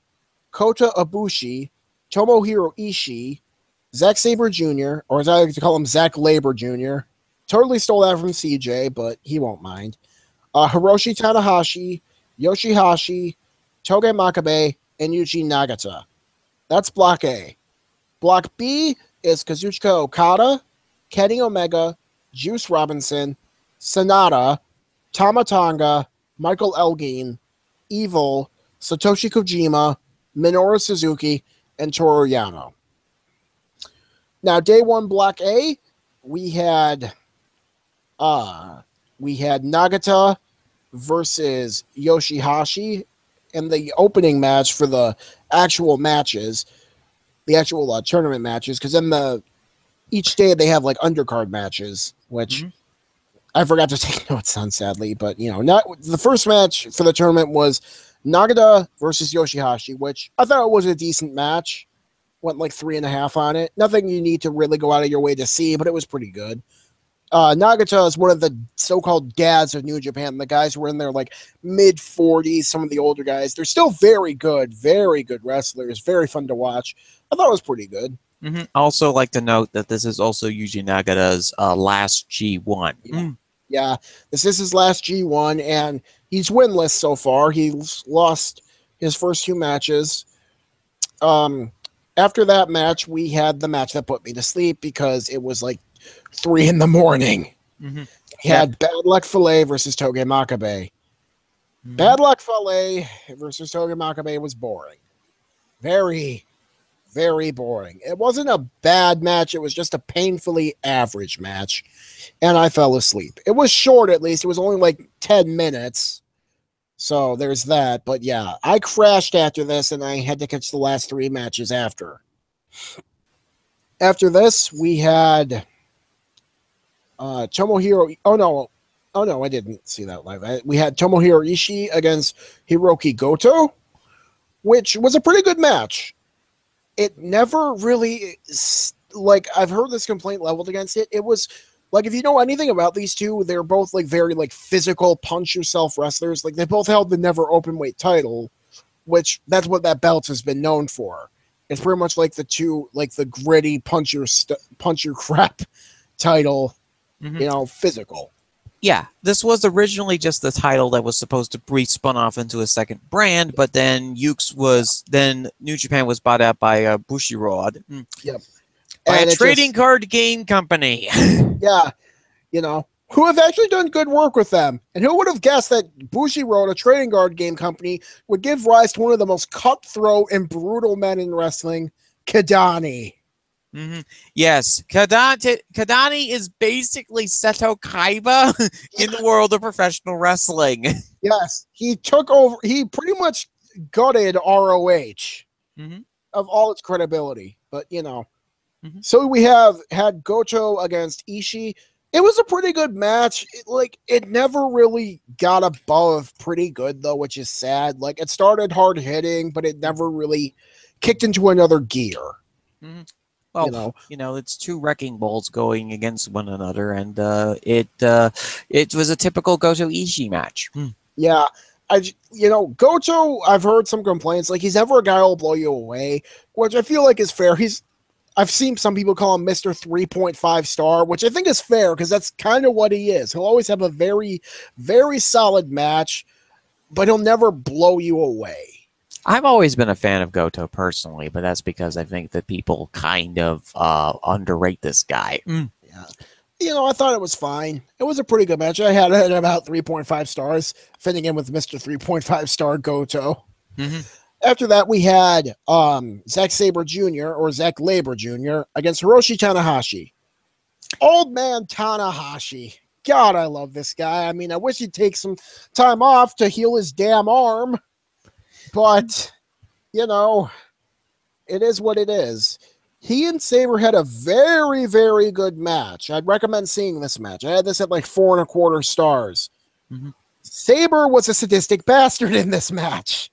Kota Ibushi, Tomohiro Ishii, Zack Sabre Jr., or as I like to call him, Zack Labor Jr. Totally stole that from CJ, but he won't mind. Hiroshi Tanahashi, Yoshihashi, Toge Makabe, and Yuji Nagata. That's Block A. Block B is Kazuchika Okada, Kenny Omega, Juice Robinson, Sonata, Tama Tonga, Michael Elgin, Evil, Satoshi Kojima, Minoru Suzuki, and Toru Yano. Now, day 1, Block A, we had Nagata versus Yoshihashi in the opening match for the actual matches, the actual tournament matches, because then each day they have like undercard matches, which I forgot to take notes on, sadly. But not the first match for the tournament was Nagata versus Yoshihashi, which I thought was a decent match. Went like 3.5 on it. Nothing you need to really go out of your way to see, but it was pretty good. Nagata is one of the so-called dads of New Japan. The guys who were in their like mid-40s, some of the older guys. They're still very good wrestlers. Very fun to watch. I thought it was pretty good. Also, like to note that this is also Yuji Nagata's last G1. Yeah, this is his last G1, and he's winless so far. He's lost his first 2 matches. After that match, we had the match that put me to sleep because it was like 3 a.m. He had Bad Luck Fale versus Toge Makabe. Bad Luck Fale versus Toge Makabe was boring. Very, very boring. It wasn't a bad match. It was just a painfully average match. And I fell asleep. It was short, at least. It was only like 10 minutes. So there's that. But yeah, I crashed after this and I had to catch the last 3 matches after. After this, we had Tomohiro. Oh no, I didn't see that live. We had Tomohiro Ishii against Hiroki Goto, which was a pretty good match. It never really, like, I've heard this complaint leveled against it. It was like, if you know anything about these two, they're both like very like physical punch yourself wrestlers. Like, they both held the never open weight title, which that's what that belt has been known for. It's pretty much like the two, like the gritty punch your crap title, you know, physical. Yeah, this was originally just the title that was supposed to be spun off into a second brand, but then New Japan was bought out by Bushiroad. Yep. By And a trading card game company. Yeah, you know, who have actually done good work with them. And who would have guessed that Bushiroad, a trading card game company, would give rise to one of the most cutthroat and brutal men in wrestling, Kidani. Yes, Kadani is basically Seto Kaiba in the world of professional wrestling. Yes, he took over. He pretty much gutted ROH of all its credibility. But, you know, so we had Goto against Ishii. It was a pretty good match. It never really got above pretty good, though, which is sad. Like, it started hard hitting, but it never really kicked into another gear. Well, you know, it's two wrecking balls going against one another, and it was a typical Goto Ishii match. Yeah, Goto, I've heard some complaints. Like, he's never a guy who'll blow you away, which I feel like is fair. I've seen some people call him Mr. 3.5 star, which I think is fair because that's kind of what he is. He'll always have a very, very solid match, but he'll never blow you away. I've always been a fan of Goto personally, but that's because I think that people kind of underrate this guy. Yeah. You know, I thought it was fine. It was a pretty good match. I had it at about 3.5 stars, fitting in with Mr. 3.5 star Goto. After that, we had Zack Sabre Jr. or Zack Labor Jr. against Hiroshi Tanahashi. Old man Tanahashi. God, I love this guy. I mean, I wish he'd take some time off to heal his damn arm. But, you know, it is what it is. He and Sabre had a very, very good match. I'd recommend seeing this match. I had this at like 4.25 stars. Sabre was a sadistic bastard in this match.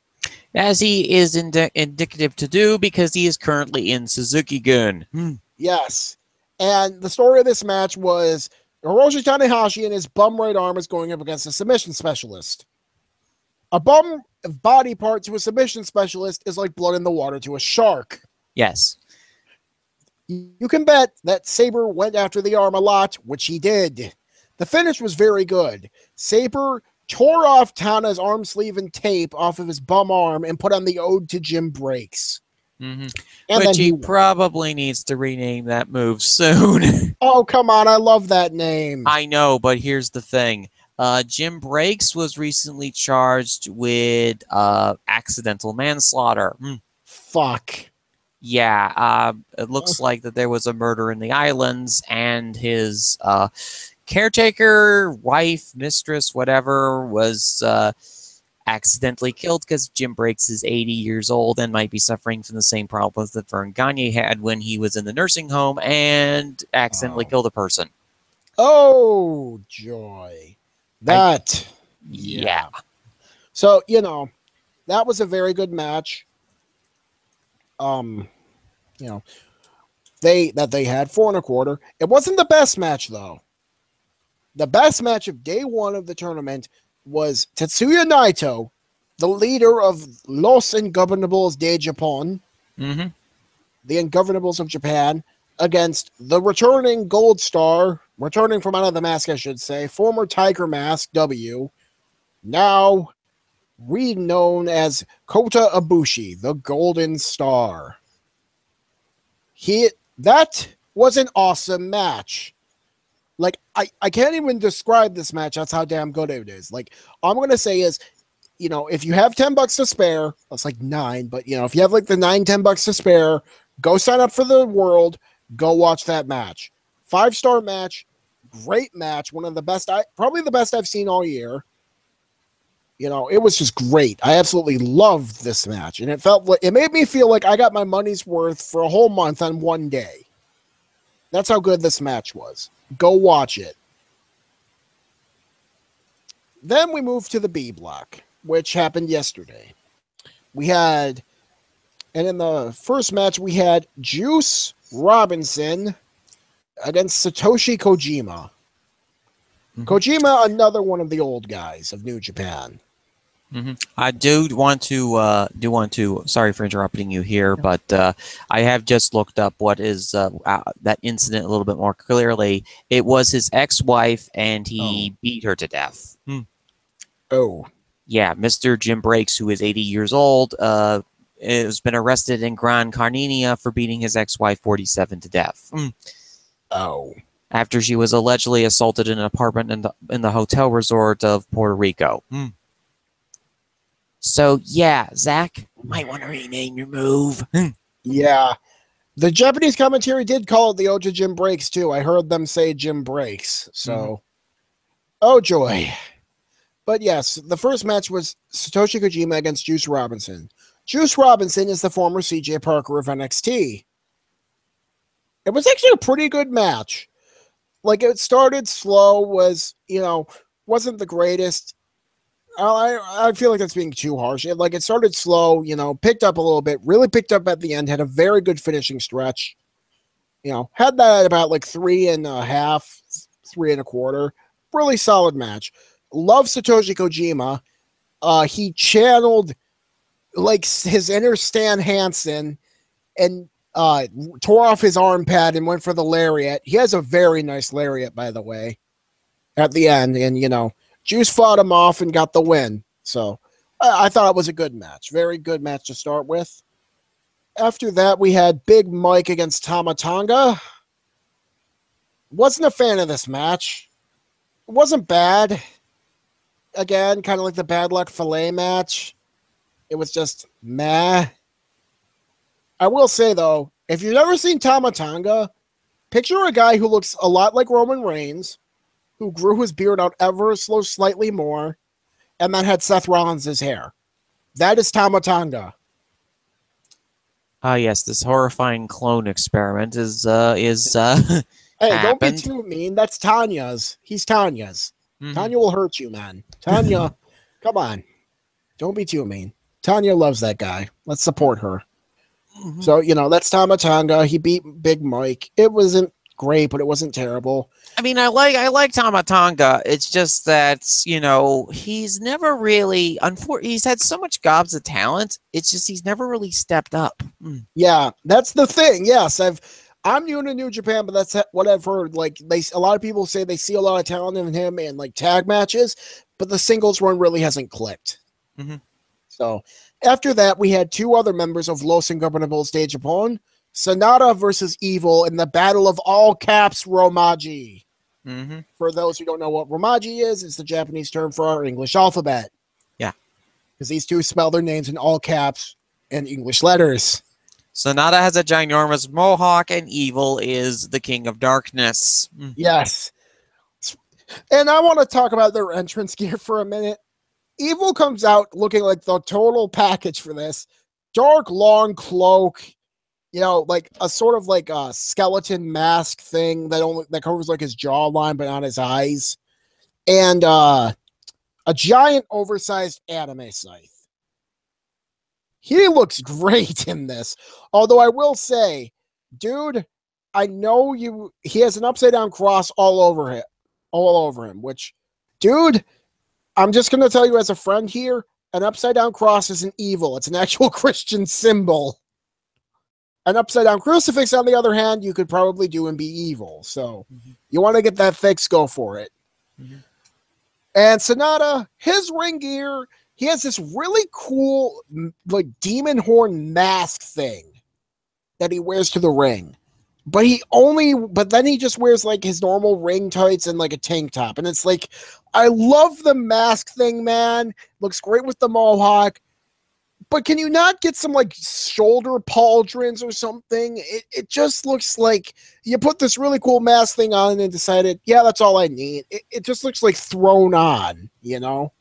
As he is indicative to do because he is currently in Suzuki-gun. Yes. And the story of this match was Hiroshi Tanahashi and his bum right arm is going up against a submission specialist. A bum body part to a submission specialist is like blood in the water to a shark. Yes. You can bet that Sabre went after the arm a lot, which he did. The finish was very good. Sabre tore off Tana's arm sleeve and tape off of his bum arm and put on the Ode to Jim Breaks. Which he probably needs to rename that move soon. Oh, come on. I love that name. I know, but here's the thing. Jim Breaks was recently charged with accidental manslaughter. Fuck. Yeah, it looks like that there was a murder in the islands, and his caretaker, wife, mistress, whatever, was accidentally killed because Jim Breaks is 80 years old and might be suffering from the same problems that Vern Gagne had when he was in the nursing home and accidentally killed a person. Oh, joy. Yeah. So, you know, that was a very good match. You know, they had 4.25. It wasn't the best match though. The best match of day one of the tournament was Tetsuya Naito, the leader of Los Ingobernables de Japón, the Ingovernables of Japan, against the returning Gold Star, returning from Out of the Mask, I should say, former Tiger Mask W, now known as Kota Ibushi, the Golden Star. That was an awesome match. Like, I can't even describe this match. That's how damn good it is. Like, all I'm going to say is, you know, if you have $10 to spare, that's like 9, but, you know, if you have like the $10 to spare, Go sign up for the World. Go watch that match. 5-star match. Great match. One of the best, probably the best I've seen all year. You know, it was just great. I absolutely loved this match. And it made me feel like I got my money's worth for a whole month on one day. That's how good this match was. Go watch it. Then we moved to the B block, which happened yesterday. And in the first match, we had Juice Robinson against Satoshi Kojima. Mm-hmm. Kojima, another one of the old guys of New Japan. Mm-hmm. I do want to. Sorry for interrupting you here, but I have just looked up what is that incident a little bit more clearly. It was his ex-wife, and he beat her to death. Oh, yeah, Mr. Jim Breaks, who is 80 years old, has been arrested in Gran Canaria for beating his ex-wife, 47, to death. Oh, after she was allegedly assaulted in an apartment in the hotel resort of Puerto Rico. So, yeah, Zach, might want to rename your move. Yeah. The Japanese commentary did call it the Ode to Jim Breaks, too. I heard them say Jim Breaks. So, oh, joy. But yes, the first match was Satoshi Kojima against Juice Robinson. Juice Robinson is the former CJ Parker of NXT. It was actually a pretty good match. Like, it started slow, wasn't the greatest. I feel like that's being too harsh. It started slow, picked up a little bit, really picked up at the end, had a very good finishing stretch. Had that at about 3.5, 3.25. Really solid match. Love Satoshi Kojima. He channeled his inner Stan Hansen and tore off his arm pad and went for the lariat. He has a very nice lariat, by the way, at the end. And, Juice fought him off and got the win. So I thought it was a good match. Very good match to start with. After that, we had Big Mike against Tama Tonga. Wasn't a fan of this match. It wasn't bad. Again, kind of like the Bad Luck Filet match. It was just meh. I will say, though, if you've never seen Tama Tonga, picture a guy who looks a lot like Roman Reigns, who grew his beard out ever so slightly more, and then had Seth Rollins' hair. That is Tama Tonga. Yes, this horrifying clone experiment is Hey, happened. Don't be too mean. That's Tanya's. He's Tanya's. Tanya will hurt you, man. Tanya, come on. Don't be too mean. Tanya loves that guy. Let's support her. So, that's Tama Tonga. He beat Big Mike. It wasn't great, but it wasn't terrible. I mean, I like Tama Tonga. It's just that, he's never really, he's had so much gobs of talent. It's just he's never really stepped up. Yeah, that's the thing. Yes, I'm new to New Japan, but that's what I've heard. A lot of people say they see a lot of talent in him in tag matches, but the singles run really hasn't clicked. So after that, we had two other members of Los Ingobernables de Japón, Sonata versus Evil in the Battle of All Caps Romaji. For those who don't know what Romaji is, it's the Japanese term for our English alphabet. Yeah. Because these two spell their names in all caps and English letters. Sonata has a ginormous mohawk, and Evil is the King of Darkness. Yes. And I want to talk about their entrance gear for a minute. Evil comes out looking like the total package for this. Dark, long cloak, a sort of a skeleton mask thing that covers his jawline but not his eyes, and a giant oversized anime scythe. He looks great in this. Although I will say, dude, I know he has an upside down cross all over him, which, dude, I'm just going to tell you as a friend here, an upside down cross isn't evil. It's an actual Christian symbol. An upside down crucifix, on the other hand, you could probably do and be evil. So you want to get that fix, go for it. And Sonata, his ring gear, he has this really cool demon horn mask thing that he wears to the ring. But then he just wears his normal ring tights and a tank top. And it's I love the mask thing, man. Looks great with the mohawk. But can you not get some like shoulder pauldrons or something? It just looks like you put this really cool mask thing on and decided, yeah, that's all I need. It just looks like thrown on, you know?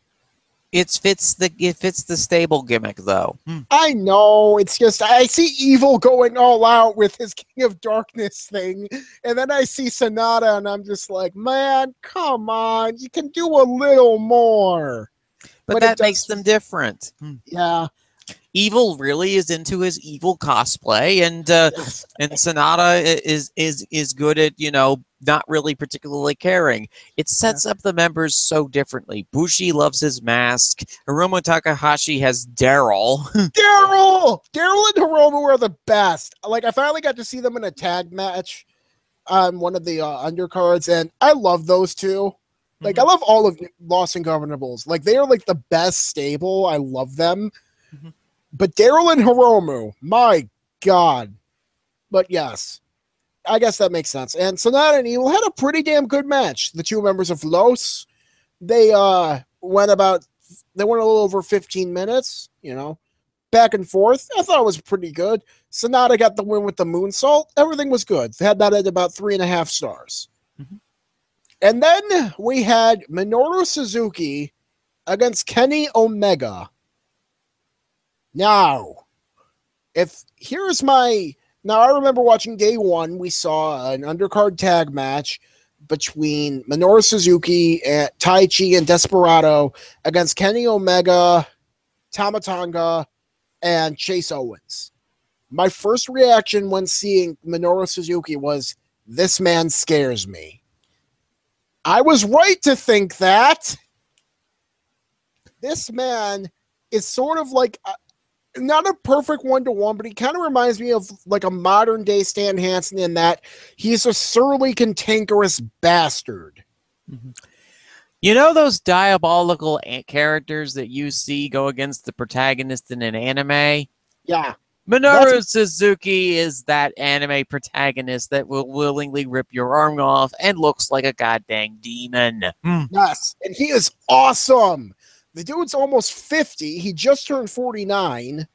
It fits the stable gimmick though. I know. It's just I see Evil going all out with his King of Darkness thing, and then I see Sonata, and I'm just like, man, come on, you can do a little more. But that makes them different. Yeah. Evil really is into his evil cosplay, and Yes. and Sonata is good at, you know, not really particularly caring. It sets up the members so differently. Bushi loves his mask. Hiromu Takahashi has Daryl. Daryl and Hiromu are the best. Like, I finally got to see them in a tag match on one of the undercards, and I love those two. Like, I love all of Lost Ingovernables. Like, they are like the best stable. I love them. But Daryl and Hiromu, my God. But yes, I guess that makes sense. And Sonata and Evil had a pretty damn good match. The two members of Los, they went a little over 15 minutes, you know, back and forth. I thought it was pretty good. Sonata got the win with the moonsault. Everything was good. They had that at about 3.5 stars. And then we had Minoru Suzuki against Kenny Omega. Now, I remember watching day one, we saw an undercard tag match between Minoru Suzuki and Taichi and Desperado against Kenny Omega, Tama Tonga, and Chase Owens. My first reaction when seeing Minoru Suzuki was, this man scares me. I was right to think that. This man is sort of like not a perfect one-to-one, but he kind of reminds me of like a modern day Stan Hansen in that he's a surly, cantankerous bastard. You know those diabolical characters that you see go against the protagonist in an anime? Yeah. Minoru Suzuki is that anime protagonist that will willingly rip your arm off and looks like a goddamn demon. Yes, and he is awesome. The dude's almost 50. He just turned 49.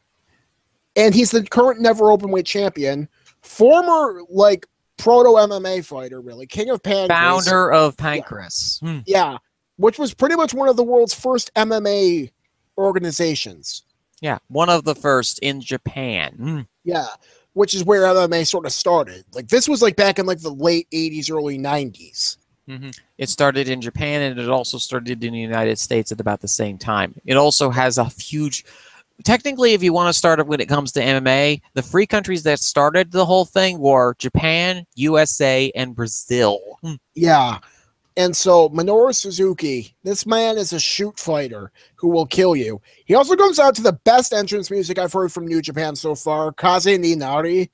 And he's the current never openweight champion. Former, like, proto MMA fighter, really. King of Pancrase. Founder of Pancrase. Yeah. Which was pretty much one of the world's first MMA organizations. Yeah, one of the first in Japan. Yeah, which is where MMA sort of started. Like, this was, like, back in, like, the late 80s, early 90s. It started in Japan, and it also started in the United States at about the same time. It also has a huge... Technically, if you want to start it when it comes to MMA, the three countries that started the whole thing were Japan, USA, and Brazil. Yeah. And so, Minoru Suzuki, this man is a shoot fighter who will kill you. He also comes out to the best entrance music I've heard from New Japan so far, Kaze ni Nari.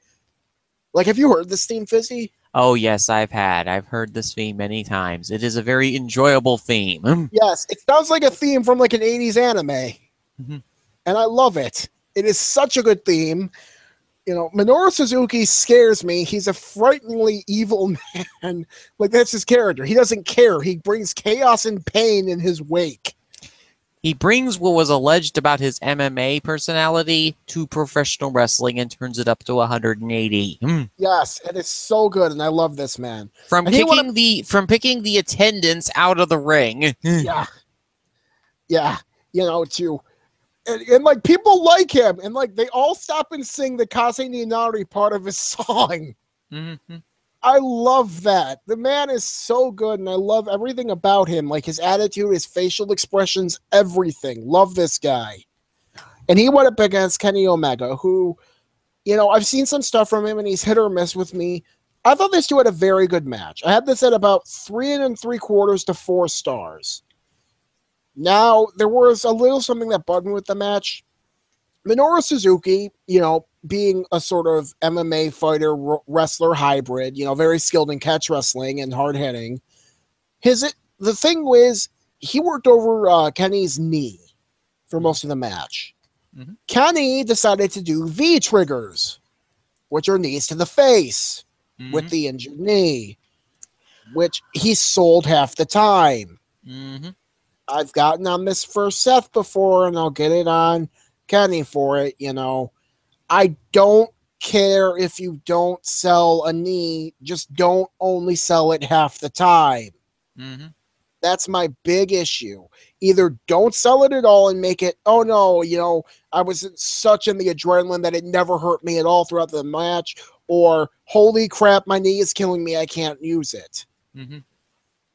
Like, have you heard this theme, Fizzy? Oh, yes, I've heard this theme many times. It is a very enjoyable theme. Yes, it sounds like a theme from like an 80s anime. And I love it. It is such a good theme. You know, Minoru Suzuki scares me. He's a frighteningly evil man. Like, that's his character. He doesn't care. He brings chaos and pain in his wake. He brings what was alleged about his MMA personality to professional wrestling and turns it up to 180. Yes, and it's so good, and I love this man. From picking the attendants out of the ring. Yeah. You know, and like people like him, and like they all stop and sing the Kaze ni Nari part of his song. I love that. The man is so good, and I love everything about him. Like his attitude, his facial expressions, everything. Love this guy. And he went up against Kenny Omega, who, you know, I've seen some stuff from him, and he's hit or miss with me. I thought this two had a very good match. I had this at about 3.75 to 4 stars. Now, there was a little something that bugged me with the match. Minoru Suzuki, you know, being a sort of MMA fighter, wrestler hybrid, you know, very skilled in catch wrestling and hard hitting. The thing was, he worked over Kenny's knee for most of the match. Kenny decided to do V triggers, which are knees to the face with the injured knee, which he sold half the time. I've gotten on this first Seth before, and I'll get it on Kenny for it. I don't care if you don't sell a knee, just don't only sell it half the time. Mm-hmm. That's my big issue. Either don't sell it at all and make it, oh no, I was such in the adrenaline that it never hurt me at all throughout the match, or holy crap, my knee is killing me, I can't use it. Mm-hmm.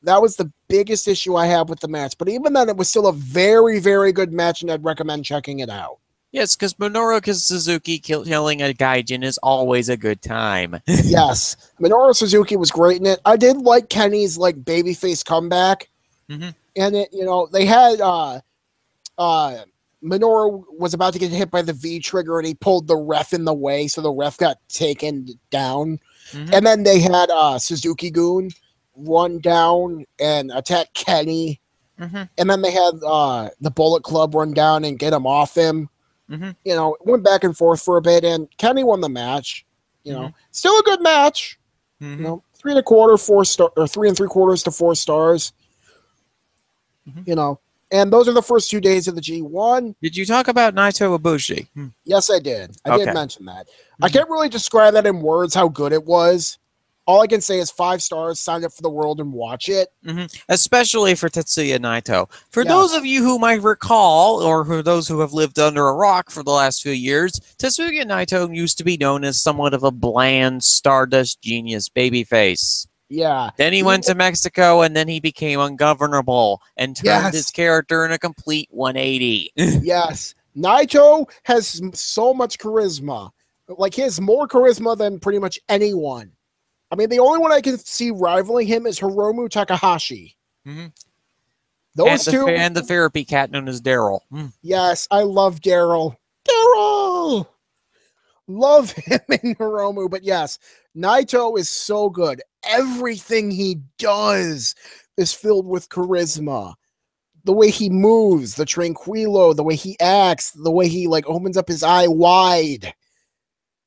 That was the biggest issue I have with the match. But even then, it was still a very, very good match, and I'd recommend checking it out. Yes, because Minoru Suzuki killing a gaijin is always a good time. Yes. Minoru Suzuki was great in it. I did like Kenny's babyface comeback. Mm-hmm. And it, they had Minoru was about to get hit by the V trigger and he pulled the ref in the way, so the ref got taken down. Mm-hmm. And then they had Suzuki-gun run down and attack Kenny. Mm-hmm. And then they had the Bullet Club run down and get him off him. Mm-hmm. It went back and forth for a bit, and Kenny won the match. Still a good match. Mm-hmm. 3 1/4, 4 star, or 3 3/4 to 4 stars. Mm-hmm. And those are the first 2 days of the G1. Did you talk about Naito Ibushi? Yes, I did. I did mention that. Mm-hmm. I can't really describe that in words how good it was. All I can say is 5 stars, sign up for the world and watch it. Mm-hmm. Especially for Tetsuya Naito. For those of you who might recall, or for those who have lived under a rock for the last few years, Tetsuya Naito used to be known as somewhat of a bland, Stardust genius babyface. Yeah. Then he went to Mexico, and then he became ungovernable and turned his character in a complete 180. Yes. Naito has so much charisma. He has more charisma than pretty much anyone. I mean, the only one I can see rivaling him is Hiromu Takahashi. Mm-hmm. Those two. And the therapy cat known as Daryl. Yes, I love Daryl. Daryl! Love him in Hiromu. But yes, Naito is so good. Everything he does is filled with charisma. The way he moves, the tranquilo, the way he acts, the way he opens up his eye wide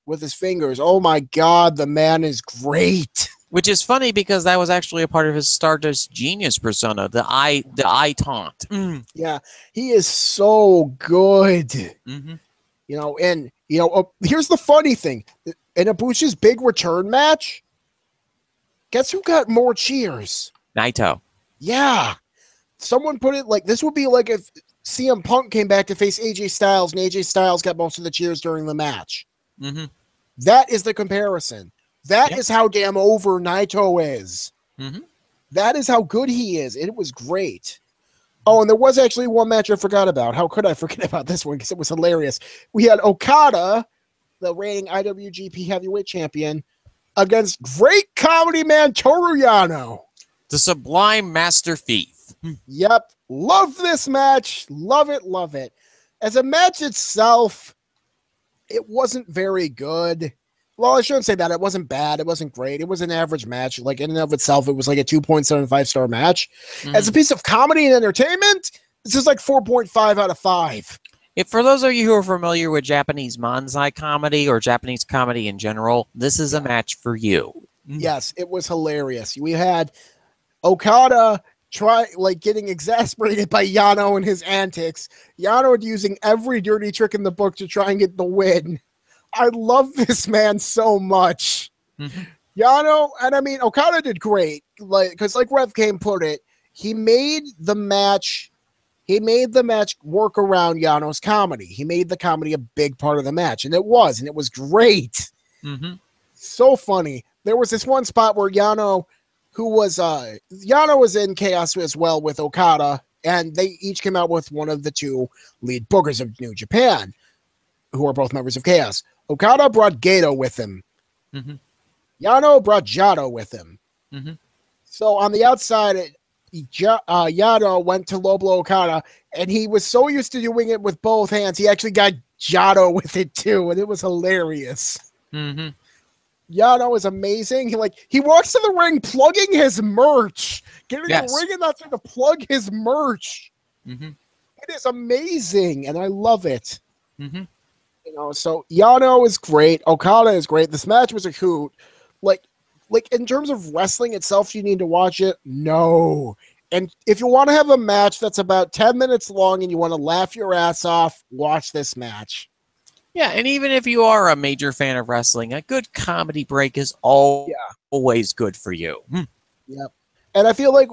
with his fingers. Oh my God, the man is great. Which is funny because that was actually a part of his Stardust Genius persona, the eye taunt. Yeah, he is so good. Mm-hmm. Here's the funny thing. In Ibushi's big return match, guess who got more cheers? Naito. Yeah. Someone put it this would be like if CM Punk came back to face AJ Styles and AJ Styles got most of the cheers during the match. Mm-hmm. That is the comparison. That is how damn over Naito is. Mm-hmm. That is how good he is. It was great. Oh, and there was actually one match I forgot about. How could I forget about this one? Because it was hilarious. We had Okada, the reigning IWGP Heavyweight Champion, against great comedy man Toru Yano. The Sublime Master Thief. Yep. Love this match. Love it, love it. As a match itself, it wasn't very good. Well, I shouldn't say that. It wasn't bad. It wasn't great. It was an average match. In and of itself, it was a 2.75 star match. Mm-hmm. As a piece of comedy and entertainment, this is 4.5 out of 5. For those of you who are familiar with Japanese manzai comedy or Japanese comedy in general, this is a match for you. Yes, it was hilarious. We had Okada getting exasperated by Yano and his antics. Yano using every dirty trick in the book to try and get the win. I love this man so much. Mm-hmm. Yano, and I mean, Okada did great. Because Rev Kane put it, he made the match work around Yano's comedy. He made the comedy a big part of the match, and it was great. Mm-hmm. So funny. There was this one spot where Yano was in Chaos as well with Okada, and they each came out with one of the two lead bookers of New Japan, who are both members of Chaos. Okada brought Gato with him. Mm-hmm. Yano brought Jado with him. Mm-hmm. So on the outside, Yano went to low blow Okada, and he was so used to doing it with both hands, he actually got Jado with it too, and it was hilarious. Mm-hmm. Yano is amazing. He walks to the ring plugging his merch. Getting the ring announcer to plug his merch. Mm-hmm. It is amazing, and I love it. Mm-hmm. So Yano is great. Okada is great. This match was a hoot. In terms of wrestling itself, you need to watch it. No, And if you want to have a match that's about 10 minutes long and you want to laugh your ass off, watch this match. Yeah, and even if you are a major fan of wrestling, a good comedy break is always good for you. Yep. And I feel like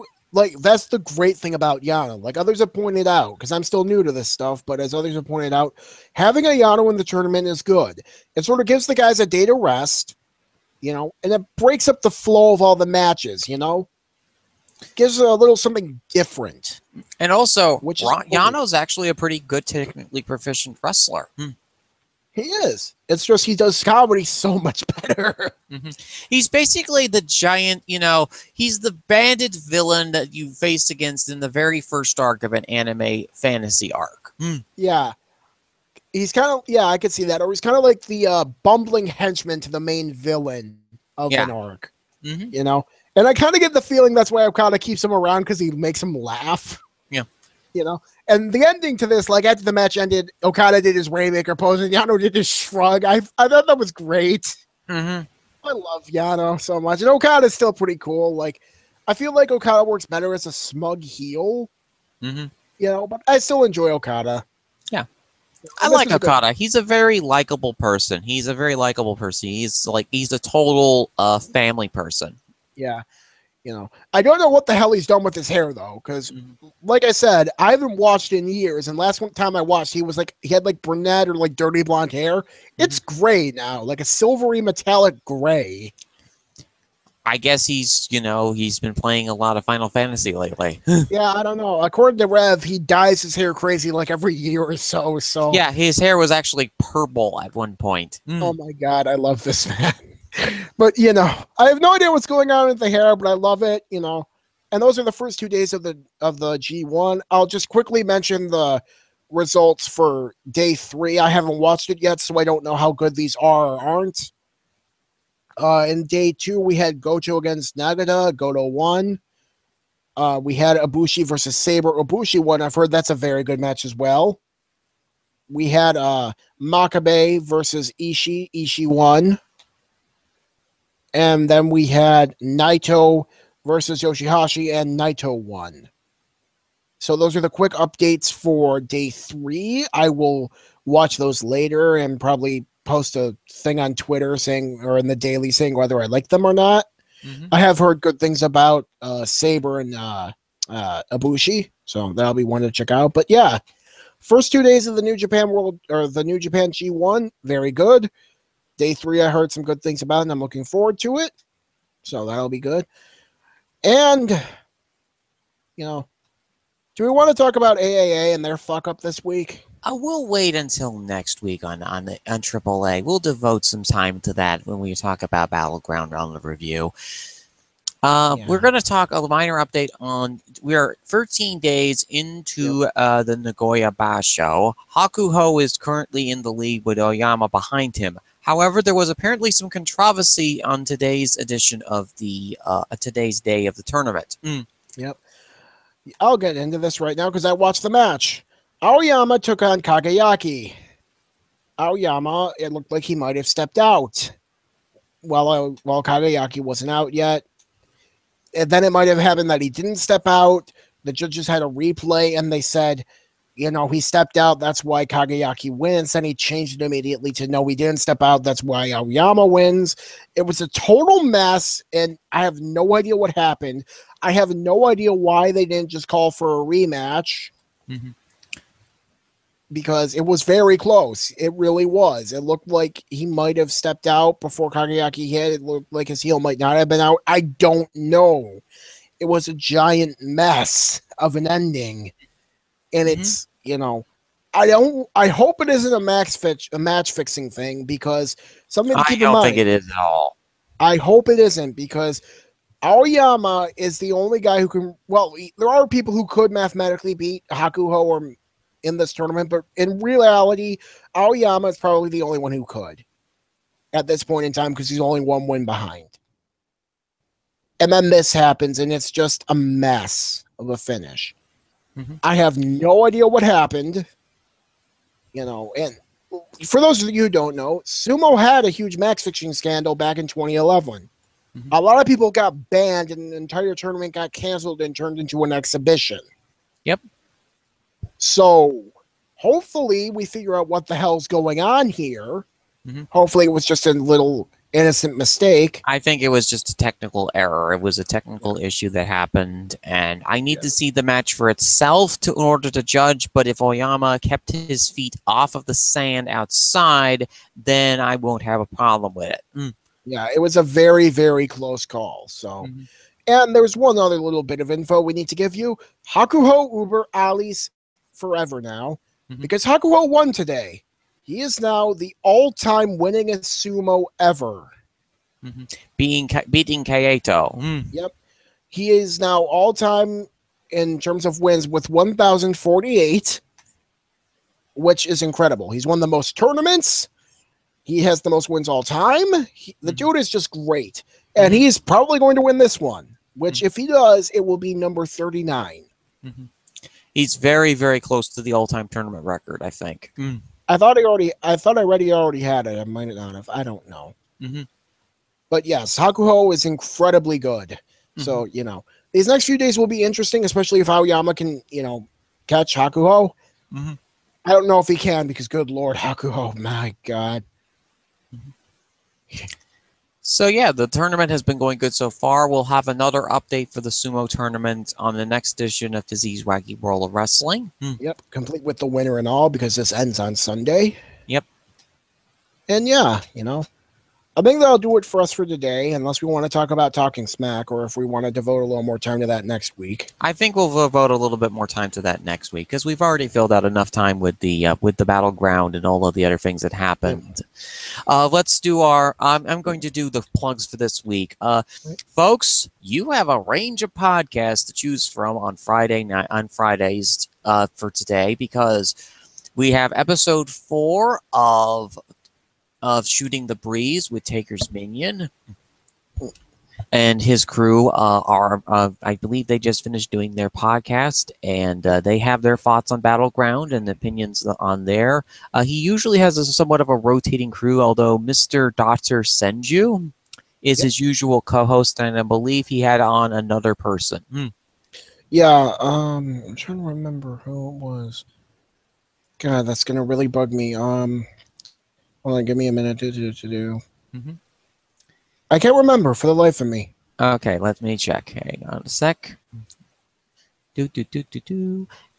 that's the great thing about Yano. Like others have pointed out, because I'm still new to this stuff, but as others have pointed out, having a Yano in the tournament is good. It sort of gives the guys a day to rest, you know, and it breaks up the flow of all the matches, you know? Gives a little something different. And also, Yano's actually a pretty good, technically proficient wrestler. He is. It's just he does comedy so much better. He's basically the giant, you know, he's the bandit villain that you face against in the very first arc of an anime fantasy arc. Yeah. He's kind of, I could see that. Or he's kind of like the bumbling henchman to the main villain of an arc. You know? And I kind of get the feeling that's why Okada keeps him around, because he makes him laugh. Yeah. You know? And the ending to this, like after the match ended, Okada did his Rainmaker pose and Yano did his shrug. I thought that was great. I love Yano so much. And Okada's still pretty cool. Like, I feel like Okada works better as a smug heel. You know, but I still enjoy Okada. Yeah. I like Okada. He's a very likable person. He's a he's a total family person. Yeah. You know, I don't know what the hell he's done with his hair though, because like I said, I haven't watched in years. And last time I watched, he had like brunette or like dirty blonde hair. It's gray now, like a silvery metallic gray. I guess he's been playing a lot of Final Fantasy lately. Yeah, I don't know. According to Rev, he dyes his hair crazy like every year or so. So yeah, his hair was actually purple at one point. Oh my God, I love this man. But, you know, I have no idea what's going on with the hair, but I love it, you know. And those are the first 2 days of the G1. I'll just quickly mention the results for day 3. I haven't watched it yet, so I don't know how good these are or aren't. In day 2, we had Goto against Nagata. Goto won. We had Ibushi versus Sabre. Ibushi won. I've heard that's a very good match as well. We had Makabe versus Ishii. Ishii won. And then we had Naito versus Yoshihashi, and Naito won. So those are the quick updates for day 3. I will watch those later and probably post a thing on Twitter saying, or in the daily saying whether I like them or not. I have heard good things about Sabre and Ibushi, so that'll be one to check out. But yeah, first 2 days of the New Japan the New Japan G1, very good. Day 3, I heard some good things about it, and I'm looking forward to it. So that'll be good. And, you know, do we want to talk about AAA and their fuck up this week? We'll wait until next week on AAA. We'll devote some time to that when we talk about Battleground on the review. We're going to talk a minor update on. We are 13 days into the Nagoya Basho. Hakuho is currently in the lead with Oyama behind him. However, there was apparently some controversy on today's edition of the today's day of the tournament. Yep. I'll get into this right now because I watched the match. Aoyama took on Kagayaki. Aoyama, it looked like he might have stepped out while Kagayaki wasn't out yet. And then it might have happened that he didn't step out. The judges had a replay and they said, you know, he stepped out. That's why Kagayaki wins. Then he changed it immediately to no, he didn't step out. That's why Aoyama wins. It was a total mess, and I have no idea what happened. I have no idea why they didn't just call for a rematch. Because it was very close. It really was. It looked like he might have stepped out before Kagayaki hit. It looked like his heel might not have been out. I don't know. It was a giant mess of an ending. And it's, you know, I hope it isn't a match fixing thing, because something to keep in mind. I don't think it is at all. I hope it isn't, because Aoyama is the only guy who can, well, there are people who could mathematically beat Hakuho or in this tournament, but in reality, Aoyama is probably the only one who could at this point in time, because he's only one win behind. And then this happens, and it's just a mess of a finish. I have no idea what happened, you know, and for those of you who don't know, Sumo had a huge match fixing scandal back in 2011. A lot of people got banned, and the entire tournament got canceled and turned into an exhibition. Yep. So hopefully we figure out what the hell's going on here. Mm-hmm. Hopefully it was just a little innocent mistake. I think it was just a technical error. It was a technical issue that happened, and I need to see the match for itself in order to judge. But if Oyama kept his feet off of the sand outside, then I won't have a problem with it. Yeah, it was a very, very close call. So, and there's one other little bit of info we need to give you. Hakuho Uber Ali's forever now, because Hakuho won today. He is now the all-time winningest sumo ever. Beating Kaito. Yep. He is now all-time in terms of wins with 1,048, which is incredible. He's won the most tournaments. He has the most wins all time. The dude is just great. And he's probably going to win this one, which if he does, it will be number 39. He's very, very close to the all-time tournament record, I think. I thought I read he already had it. I might not have. I don't know. But yes, Hakuho is incredibly good. So, these next few days will be interesting, especially if Aoyama can, catch Hakuho. I don't know if he can because, good Lord, Hakuho, my God. So, yeah, the tournament has been going good so far. We'll have another update for the sumo tournament on the next edition of Fizzy's Wacky World of Wrestling. Yep, complete with the winner and all, because this ends on Sunday. Yep. And yeah, I think that'll do it for us for today, unless we want to talk about Talking Smack, or if we want to devote a little more time to that next week. I think we'll devote a little bit more time to that next week, because we've already filled out enough time with the Battleground and all of the other things that happened. Let's do our... I'm going to do the plugs for this week. Folks, you have a range of podcasts to choose from on Fridays for today, because we have episode 4 of Shooting the Breeze with Taker's Minion and his crew I believe they just finished doing their podcast, and they have their thoughts on Battleground and opinions on there. He usually has somewhat of a rotating crew, although Mr. Dr. Senju is his usual co-host, and I believe he had on another person. Yeah, I'm trying to remember who it was. God, that's going to really bug me. Hold on, give me a minute to do. I can't remember for the life of me. Okay, let me check. Hang on a sec.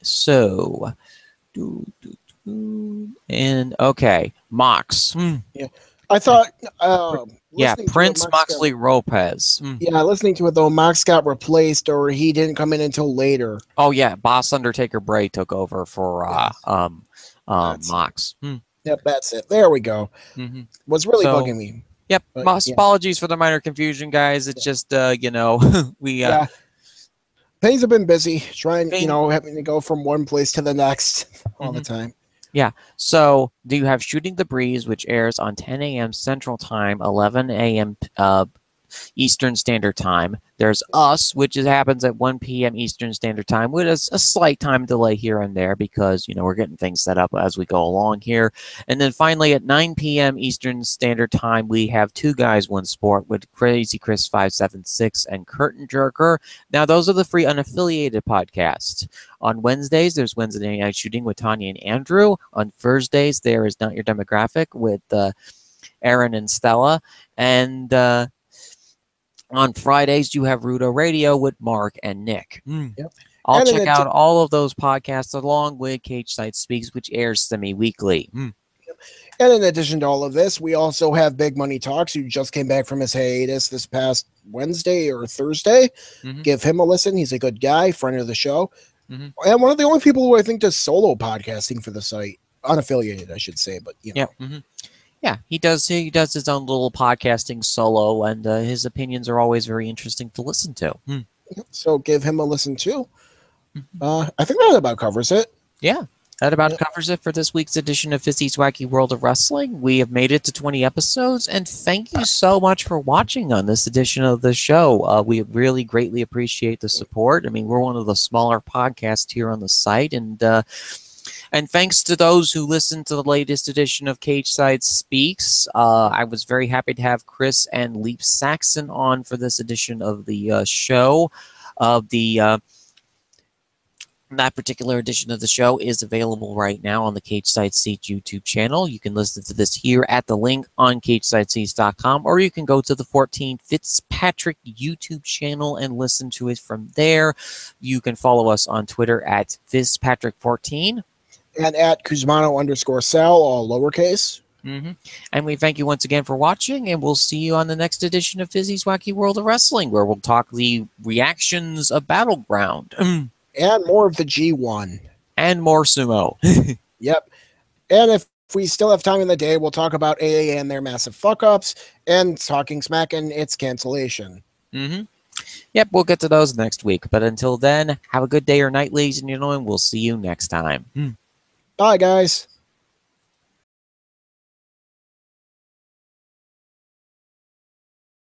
So, and okay, Mox. Yeah, I thought. Prince Moxley Lopez. Yeah, listening to it though, Mox got replaced, or he didn't come in until later. Oh yeah, Boss Undertaker Bray took over for Mox. Yep, that's it. There we go. Was really bugging me. Yep. Apologies for the minor confusion, guys. It's just we things have been busy trying, having to go from one place to the next all the time. Yeah. So do you have Shooting the Breeze, which airs on 10 a.m. Central Time, 11 a.m. Eastern Standard Time. There's Us, which happens at 1 p.m. Eastern Standard Time, with a slight time delay here and there because, we're getting things set up as we go along here. And then finally at 9 p.m. Eastern Standard Time, we have Two Guys, One Sport with Crazy Chris 576 and Curtain Jerker. Now, those are the free unaffiliated podcasts. On Wednesdays, there's Wednesday Night Shooting with Tanya and Andrew. On Thursdays, there is Not Your Demographic with Aaron and Stella. And on Fridays, you have Rudo Radio with Mark and Nick. I'll check out all of those podcasts along with Cage Side Speaks, which airs semi-weekly. And in addition to all of this, we also have Big Money Talks, who just came back from his hiatus this past Wednesday or Thursday. Give him a listen. He's a good guy, friend of the show. And one of the only people who I think does solo podcasting for the site. Unaffiliated, I should say, but Yeah, he does his own little podcasting solo, and his opinions are always very interesting to listen to. So give him a listen too. I think that about covers it. Yeah, that about covers it for this week's edition of Fizzy's Wacky World of Wrestling. We have made it to 20 episodes, and thank you so much for watching on this edition of the show. We really greatly appreciate the support. I mean, we're one of the smaller podcasts here on the site, and And thanks to those who listened to the latest edition of Cage Side Speaks. I was very happy to have Chris and Leap Saxon on for this edition of the show. That particular edition of the show is available right now on the Cage Side Seats YouTube channel. You can listen to this here at the link on CageSideSeats.com, or you can go to the 14 Fizzpatrick YouTube channel and listen to it from there. You can follow us on Twitter at Fizzpatrick14. And at Cusmano_Sal, all lowercase. And we thank you once again for watching, and we'll see you on the next edition of Fizzy's Wacky World of Wrestling, where we'll talk the reactions of Battleground. And more of the G1. And more sumo. Yep. And if we still have time in the day, we'll talk about AA and their massive fuck-ups, and Talking Smack and its cancellation. Yep, we'll get to those next week. But until then, have a good day or night, ladies and gentlemen. We'll see you next time. Bye, guys.